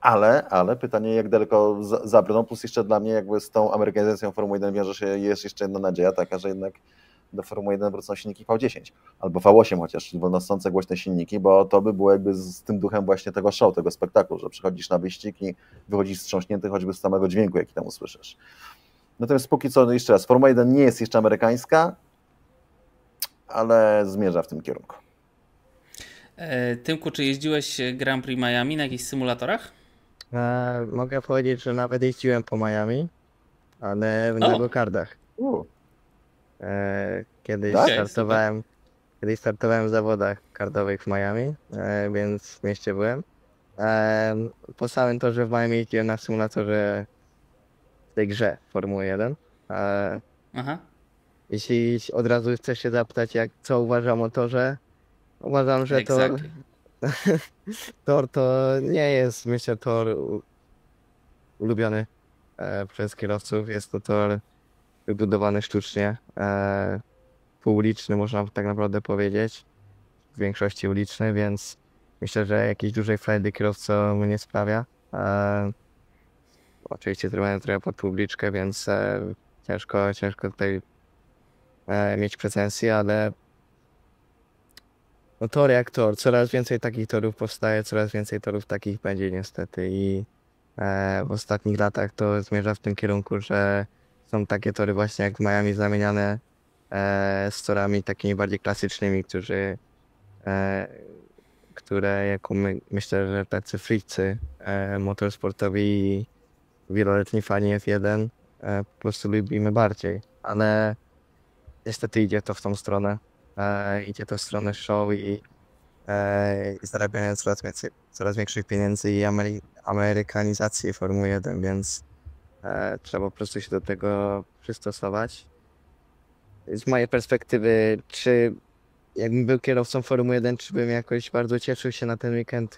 ale pytanie, jak daleko zabrną, plus jeszcze dla mnie jakby z tą amerykanizacją Formuły 1 wiąże się jest jeszcze jedna nadzieja taka, że jednak do Formuły 1 wrócą silniki V10 albo V8 chociaż, czyli wolnosące głośne silniki, bo to by było jakby z tym duchem właśnie tego show, tego spektaklu, że przychodzisz na wyścig i wychodzisz wstrząśnięty choćby z samego dźwięku, jaki tam usłyszysz. Natomiast póki co, jeszcze raz, Formuła 1 nie jest jeszcze amerykańska, ale zmierza w tym kierunku. Tymku, czy jeździłeś Grand Prix Miami na jakichś symulatorach? Mogę powiedzieć, że nawet jeździłem po Miami, ale O. na go-kardach. U, Kiedyś Tak? kiedyś startowałem w zawodach kardowych w Miami, więc w mieście byłem. Po samym torze w Miami jeździłem na symulatorze w tej grze Formuły 1. Aha. Jeśli od razu chcesz się zapytać, co uważam o torze, uważam, że Exactly. tor to nie jest, myślę, tor ulubiony przez kierowców. Jest to tor wybudowany sztucznie, półuliczny, można tak naprawdę powiedzieć, w większości uliczny, więc myślę, że jakiejś dużej frajdy kierowcom nie sprawia. Oczywiście trochę pod publiczkę, więc ciężko tutaj mieć pretensje, ale no tor jak tor, coraz więcej takich torów powstaje, coraz więcej torów takich będzie niestety i w ostatnich latach to zmierza w tym kierunku, że są takie tory właśnie jak w Miami zamieniane z torami takimi bardziej klasycznymi, które jako myślę, że tacy freacy motorsportowi i wieloletni fani F1 po prostu lubimy bardziej, ale niestety idzie to w tą stronę, idzie to w stronę show i zarabiania coraz większych pieniędzy i amerykanizacji Formuły 1, więc trzeba po prostu się do tego przystosować. Z mojej perspektywy, czy jakbym był kierowcą Formuły 1, czy bym jakoś bardzo cieszył się na ten weekend?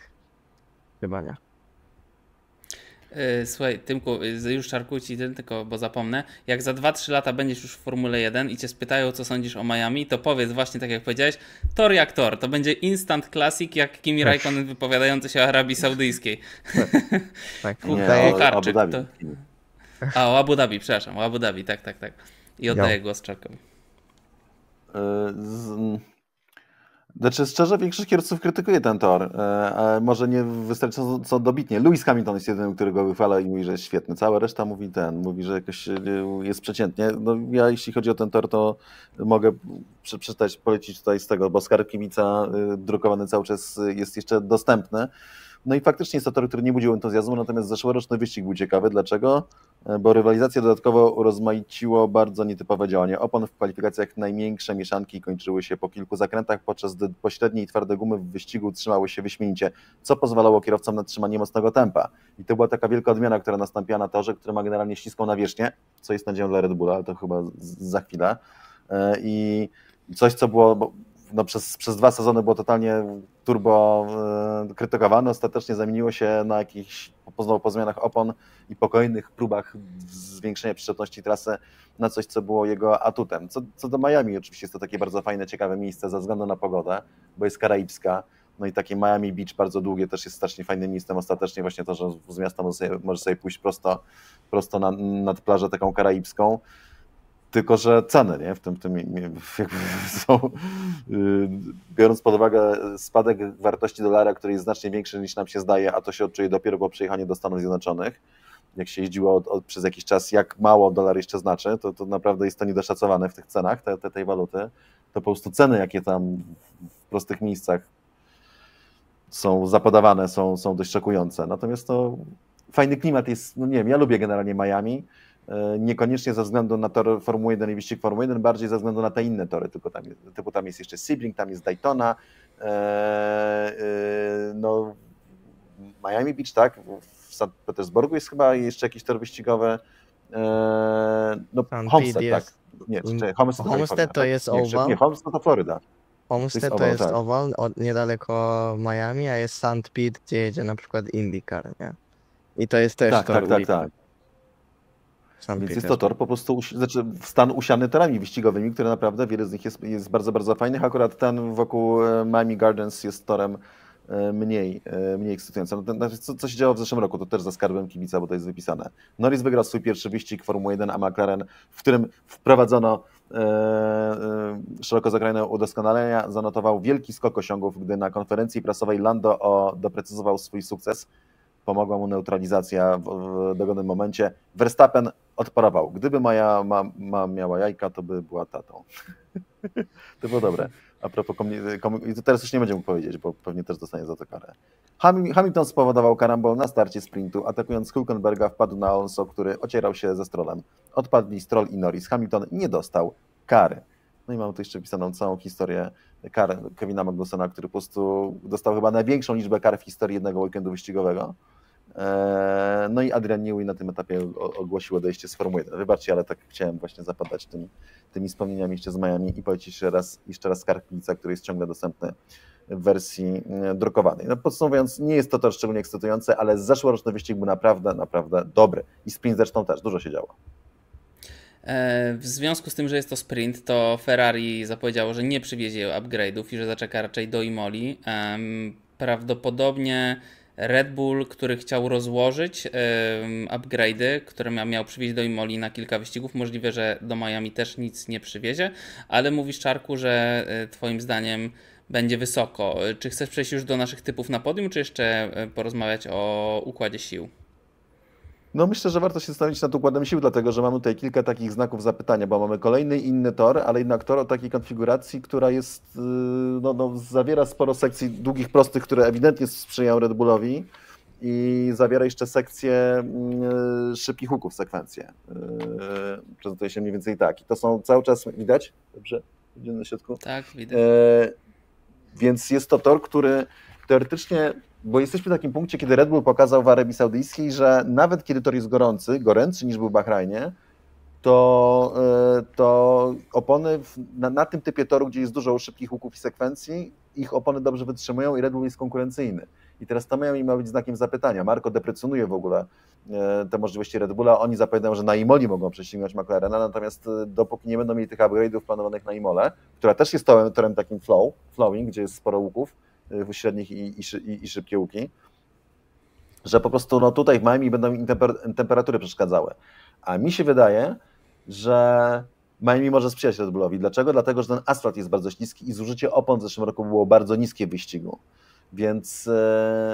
Chyba nie. Słuchaj, Tymku, już czarkuję ci tylko, bo zapomnę. Jak za 2-3 lata będziesz już w Formule 1 i cię spytają, co sądzisz o Miami, to powiedz właśnie tak jak powiedziałeś, tor jak tor. To będzie instant classic, jak Kimi Raikkonen wypowiadający się o Arabii Saudyjskiej. Tak, nie, daję- o Karczyk, Abu Dhabi. to- o Abu Dhabi, przepraszam, o Abu Dhabi, tak. I oddaję głos Czarkowi. Znaczy, szczerze, większość kierowców krytykuje ten tor, ale może nie wystarczająco dobitnie. Lewis Hamilton jest jedynym, który go wychwala i mówi, że jest świetny. Cała reszta mówi, że jakoś jest przeciętnie. No, ja jeśli chodzi o ten tor, to mogę przeczytać, polecić tutaj z tego, bo skarb kibica drukowany cały czas jest jeszcze dostępny. No i faktycznie jest to tor, który nie budził entuzjazmu, natomiast zeszłoroczny wyścig był ciekawy. Dlaczego? Bo rywalizację dodatkowo urozmaiciło bardzo nietypowe działanie opon. W kwalifikacjach największe mieszanki kończyły się po kilku zakrętach, podczas gdy pośrednie i twarde gumy w wyścigu trzymały się wyśmienicie, co pozwalało kierowcom na trzymanie mocnego tempa. I to była taka wielka odmiana, która nastąpiła na torze, który ma generalnie śliską nawierzchnię, co jest nadzieją dla Red Bulla, ale to chyba za chwilę. I coś, co było... No przez 2 sezony było totalnie turbo krytykowane, ostatecznie zamieniło się na jakichś, po zmianach opon i po kolejnych próbach zwiększenia przyczepności trasy na coś, co było jego atutem. Co do Miami, oczywiście jest to takie bardzo fajne, ciekawe miejsce ze względu na pogodę, bo jest karaibska, no i takie Miami Beach bardzo długie też jest strasznie fajnym miejscem, ostatecznie właśnie to, że z miasta może sobie pójść prosto nad plażę taką karaibską. Tylko że ceny, nie? W tym jakby są, biorąc pod uwagę spadek wartości dolara, który jest znacznie większy niż nam się zdaje, a to się odczuje dopiero po przyjechaniu do Stanów Zjednoczonych, jak się jeździło przez jakiś czas, jak mało dolar jeszcze znaczy, to naprawdę jest to niedoszacowane w tych cenach tej waluty, to po prostu ceny, jakie tam w prostych miejscach są zapodawane, są dość szokujące. Natomiast to fajny klimat jest, no nie wiem, ja lubię generalnie Miami, niekoniecznie ze względu na tor Formuły 1 i wyścig Formuły 1, bardziej ze względu na te inne tory, tylko tam jest jeszcze Sebring, tam jest Daytona, no Miami Beach, tak, w St. Petersburgu jest chyba jeszcze jakiś tor wyścigowy, no Homestead, tak, nie, Homestead to jest oval. Nie, Homestead to Floryda. Homestead to jest oval, niedaleko Miami, a jest St. Pete, gdzie jedzie na przykład IndyCar, nie? I to jest też tor uliczny. Tak. Więc jest to tor po prostu, znaczy stan usiany torami wyścigowymi, które naprawdę wiele z nich jest bardzo, bardzo fajnych. Akurat ten wokół Miami Gardens jest torem mniej ekscytującym. Co się działo w zeszłym roku, to też za skarbem kibica, bo to jest wypisane. Norris wygrał swój pierwszy wyścig Formuły 1, a McLaren, w którym wprowadzono szeroko zakrojone udoskonalenia, zanotował wielki skok osiągów, gdy na konferencji prasowej Lando doprecyzował swój sukces. Pomogła mu neutralizacja w dogodnym momencie. Verstappen odparował. Gdyby moja mama miała jajka, to by była tatą. To było dobre. A propos i to teraz już nie będzie mógł powiedzieć, bo pewnie też dostanie za to karę. Hamilton spowodował karambol na starcie sprintu, atakując Hülkenberga wpadł na Alonso, który ocierał się ze Strollem. Odpadli Stroll i Norris. Hamilton nie dostał kary. No i mamy tu jeszcze pisaną całą historię kar Kevina Magnusena, który po prostu dostał chyba największą liczbę kar w historii jednego weekendu wyścigowego. No i Adrian Newey na tym etapie ogłosił odejście z Formuły 1. Wybaczcie, ale tak chciałem właśnie zapadać tymi wspomnieniami jeszcze z Miami i powiedzieć jeszcze raz Skarb Gliwice, który jest ciągle dostępny w wersji drukowanej. No podsumowując, nie jest to szczególnie ekscytujące, ale zeszłoroczny wyścig był naprawdę dobry. I sprint zresztą też, dużo się działo. W związku z tym, że jest to sprint, to Ferrari zapowiedziało, że nie przywiezie upgrade'ów i że zaczeka raczej do Imoli. Prawdopodobnie Red Bull, który chciał rozłożyć upgrade'y, które miał przywieźć do Imoli na kilka wyścigów, możliwe, że do Miami też nic nie przywiezie, ale mówisz, Czarku, że twoim zdaniem będzie wysoko. Czy chcesz przejść już do naszych typów na podium, czy jeszcze porozmawiać o układzie sił? No myślę, że warto się zastanowić nad układem sił, dlatego że mamy tutaj kilka takich znaków zapytania, bo mamy kolejny inny tor, ale jednak tor o takiej konfiguracji, która jest, zawiera sporo sekcji długich, prostych, które ewidentnie sprzyjają Red Bullowi i zawiera jeszcze sekcję szybkich łuków, sekwencję. Prezentuje się mniej więcej tak. I to są cały czas, widać? Dobrze? Widzimy na środku? Tak, widać. Więc jest to tor, który teoretycznie, bo jesteśmy w takim punkcie, kiedy Red Bull pokazał w Arabii Saudyjskiej, że nawet kiedy tor jest gorętszy niż był w Bahrajnie, to opony na tym typie toru, gdzie jest dużo szybkich łuków i sekwencji, ich opony dobrze wytrzymują i Red Bull jest konkurencyjny. I teraz to Miami ma być znakiem zapytania. Marco deprecjonuje w ogóle te możliwości Red Bulla. Oni zapowiadają, że na Imoli mogą prześcignąć McLarena, natomiast dopóki nie będą mieli tych upgrade'ów planowanych na Imole, która też jest torem takim flowing, gdzie jest sporo łuków, średnich i szybkie łuki, że po prostu tutaj w Miami będą im temperatury przeszkadzały. A mi się wydaje, że Miami może sprzyjać Red Bullowi. Dlaczego? Dlatego, że ten asfalt jest bardzo śliski i zużycie opon w zeszłym roku było bardzo niskie w wyścigu. Więc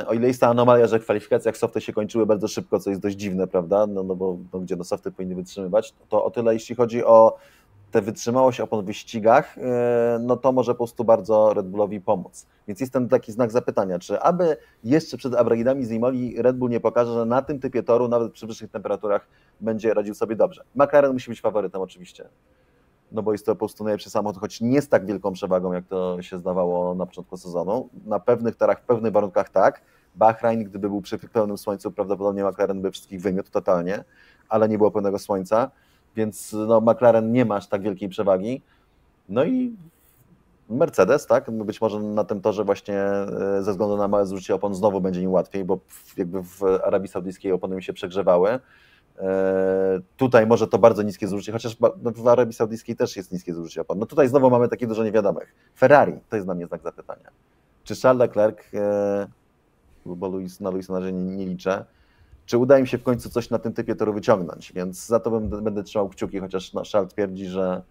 o ile jest ta anomalia, że w kwalifikacjach softy się kończyły bardzo szybko, co jest dość dziwne, prawda? Bo gdzie softy powinny wytrzymywać, to o tyle jeśli chodzi o tę wytrzymałość opon w wyścigach, no to może po prostu bardzo Red Bullowi pomóc. Więc jest ten taki znak zapytania, czy aby jeszcze przed upgrade'ami z Imoli Red Bull nie pokaże, że na tym typie toru, nawet przy wyższych temperaturach, będzie radził sobie dobrze. McLaren musi być faworytem oczywiście, no bo jest to po prostu najlepszy samochód, choć nie z tak wielką przewagą, jak to się zdawało na początku sezonu. Na pewnych torach, w pewnych warunkach tak. Bahrain, gdyby był przy pełnym słońcu, prawdopodobnie McLaren by wszystkich wymiótł totalnie, ale nie było pełnego słońca, więc McLaren nie ma aż tak wielkiej przewagi. No i Mercedes, tak? Być może na tym torze właśnie ze względu na małe zużycie opon znowu będzie im łatwiej, bo jakby w Arabii Saudyjskiej opony mi się przegrzewały. Tutaj może to bardzo niskie zużycie, chociaż w Arabii Saudyjskiej też jest niskie zużycie opon. No tutaj znowu mamy takie dużo niewiadomych. Ferrari, to jest dla mnie znak zapytania. Czy Charles Leclerc, bo na Luisa na razie nie liczę, czy uda im się w końcu coś na tym typie toru wyciągnąć, więc za to będę trzymał kciuki, chociaż Charles twierdzi, że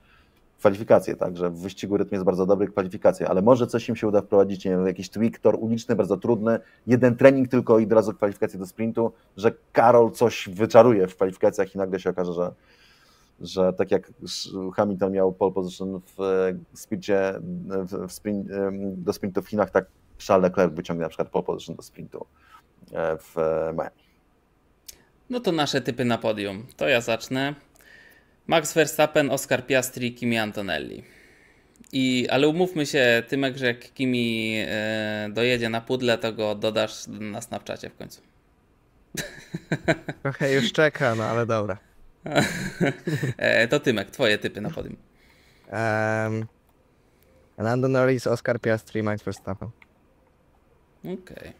kwalifikacje, tak, że w wyścigu rytm jest bardzo dobry, kwalifikacje, ale może coś im się uda wprowadzić, nie wiem, jakiś tweak, tor uliczny, bardzo trudny, jeden trening tylko i od razu kwalifikacje do sprintu, że Karol coś wyczaruje w kwalifikacjach i nagle się okaże, że tak jak Hamilton miał pole position w sprincie, do sprintu w Chinach, tak Charles Leclerc wyciągnie na przykład pole position do sprintu w Miami. No to nasze typy na podium. To ja zacznę. Max Verstappen, Oscar Piastri, Kimi Antonelli. Ale umówmy się, Tymek, że jak Kimi dojedzie na pudle, to go dodasz na Snapchacie w końcu. Trochę już czeka, no ale dobra. To Tymek, twoje typy na podium. Lando Norris, Oscar Piastri, Max Verstappen. Okej.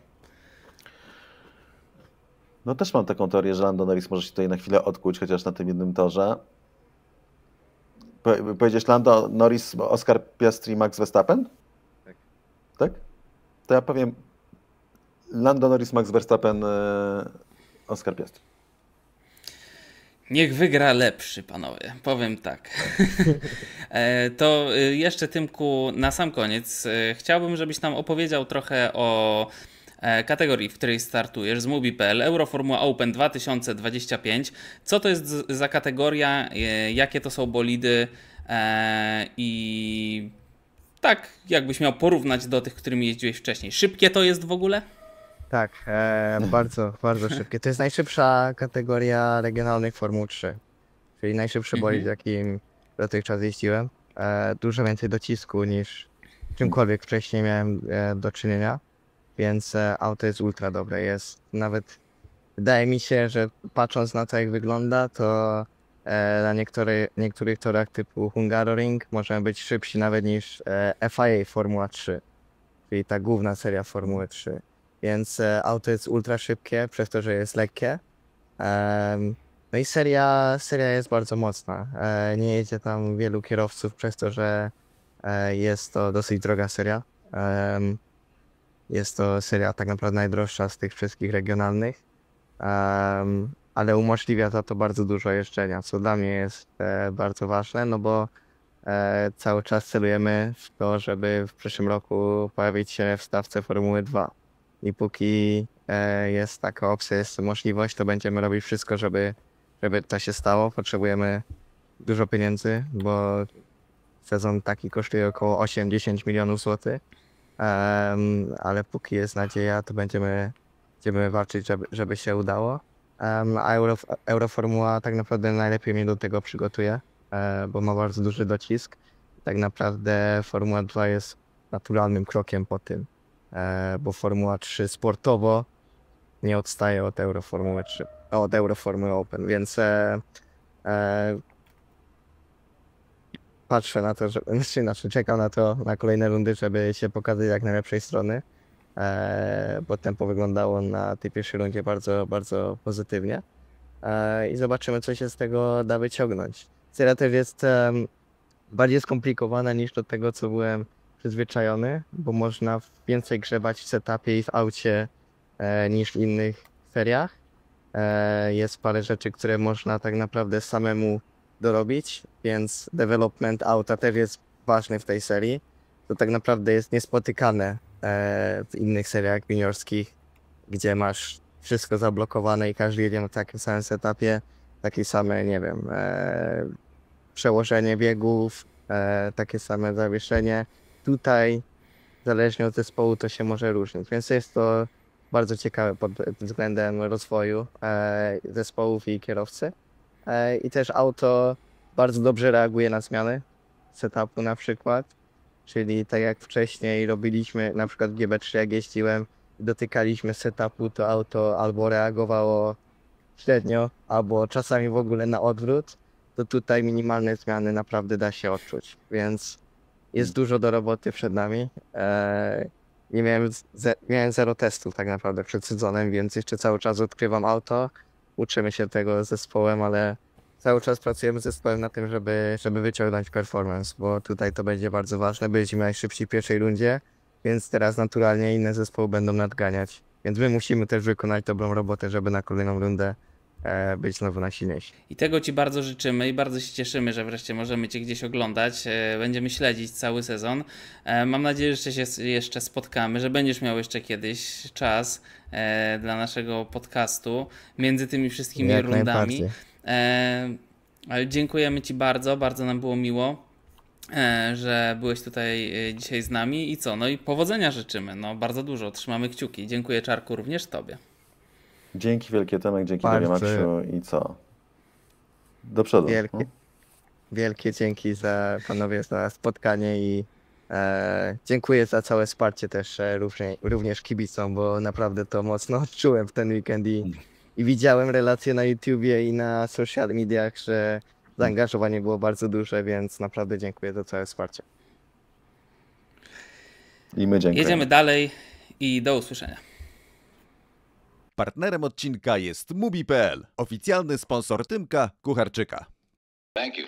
No też mam taką teorię, że Lando Norris może się tutaj na chwilę odkuć, chociaż na tym jednym torze. Powiedziałeś Lando Norris, Oscar Piastri, Max Verstappen? Tak. Tak? To ja powiem Lando Norris, Max Verstappen, Oscar Piastri. Niech wygra lepszy, panowie. Powiem tak. To jeszcze, Tymku, na sam koniec chciałbym, żebyś nam opowiedział trochę o kategorii, w której startujesz z Mubi.pl, Euroformuła Open 2025. Co to jest za kategoria, jakie to są bolidy i Tak, jakbyś miał porównać do tych, którymi jeździłeś wcześniej. Szybkie to jest w ogóle? Tak, bardzo, bardzo szybkie. To jest najszybsza kategoria regionalnych Formuł 3, czyli najszybszy bolid, jakim dotychczas jeździłem. Dużo więcej docisku niż czymkolwiek wcześniej miałem do czynienia, więc auto jest ultra dobre. Jest nawet, wydaje mi się, że patrząc na to, jak wygląda, to na niektórych torach typu Hungaroring możemy być szybsi nawet niż FIA Formuła 3, czyli ta główna seria Formuły 3. Więc auto jest ultra szybkie, przez to, że jest lekkie. No i seria jest bardzo mocna. Nie jedzie tam wielu kierowców, przez to, że jest to dosyć droga seria. Jest to seria tak naprawdę najdroższa z tych wszystkich regionalnych, ale umożliwia za to bardzo dużo jeżdżenia, co dla mnie jest bardzo ważne, no bo cały czas celujemy w to, żeby w przyszłym roku pojawić się w stawce Formuły 2. I póki jest taka opcja, jest możliwość, to będziemy robić wszystko, żeby to się stało. Potrzebujemy dużo pieniędzy, bo sezon taki kosztuje około 8-10 milionów złotych. Ale póki jest nadzieja, to będziemy walczyć, żeby się udało. A Euroformuła tak naprawdę najlepiej mnie do tego przygotuje, bo ma bardzo duży docisk. Tak naprawdę Formuła 2 jest naturalnym krokiem po tym, bo Formuła 3 sportowo nie odstaje od Euroformuły Open, więc patrzę na to, czekam na kolejne rundy, żeby się pokazać jak najlepszej strony, bo tempo wyglądało na tej pierwszej rundzie bardzo, bardzo pozytywnie i zobaczymy, co się z tego da wyciągnąć. Seria też jest bardziej skomplikowana niż do tego, co byłem przyzwyczajony, bo można więcej grzebać w setupie i w aucie niż w innych seriach. Jest parę rzeczy, które można tak naprawdę samemu dorobić, więc development auta też jest ważny w tej serii. To tak naprawdę jest niespotykane w innych seriach juniorskich, gdzie masz wszystko zablokowane i każdy jedzie na takim samym setupie, takie same, nie wiem, przełożenie biegów, takie same zawieszenie. Tutaj, zależnie od zespołu, to się może różnić, więc jest to bardzo ciekawe pod względem rozwoju zespołów i kierowcy. I też auto bardzo dobrze reaguje na zmiany setupu na przykład, czyli tak jak wcześniej robiliśmy, na przykład w GB3 jak jeździłem, dotykaliśmy setupu, to auto albo reagowało średnio, albo czasami w ogóle na odwrót, to tutaj minimalne zmiany naprawdę da się odczuć, więc jest dużo do roboty przed nami. Nie miałem zero testów tak naprawdę przed sezonem, więc jeszcze cały czas odkrywam auto, uczymy się tego z zespołem, ale cały czas pracujemy z zespołem na tym, żeby wyciągnąć performance, bo tutaj to będzie bardzo ważne. Byliśmy najszybsi w pierwszej rundzie, więc teraz naturalnie inne zespoły będą nadganiać. Więc my musimy też wykonać dobrą robotę, żeby na kolejną rundę być znowu najsilniejsi. I tego Ci bardzo życzymy i bardzo się cieszymy, że wreszcie możemy Cię gdzieś oglądać. Będziemy śledzić cały sezon. Mam nadzieję, że się jeszcze spotkamy, że będziesz miał jeszcze kiedyś czas dla naszego podcastu między tymi wszystkimi Jak rundami. Ale dziękujemy Ci bardzo, bardzo nam było miło, że byłeś tutaj dzisiaj z nami i co? No i powodzenia życzymy, no bardzo dużo, trzymamy kciuki. Dziękuję Czarku, również Tobie. Dzięki wielkie Tomek, dzięki Tobie Maksiu i co? Do przodu. Wielkie dzięki panowie za spotkanie i dziękuję za całe wsparcie też również kibicom, bo naprawdę to mocno odczułem w ten weekend i widziałem relacje na YouTubie i na social mediach, że zaangażowanie było bardzo duże, więc naprawdę dziękuję za całe wsparcie. I my dziękujemy. Jedziemy dalej i do usłyszenia. Partnerem odcinka jest Mubi.pl, oficjalny sponsor Tymka Kucharczyka. Thank you.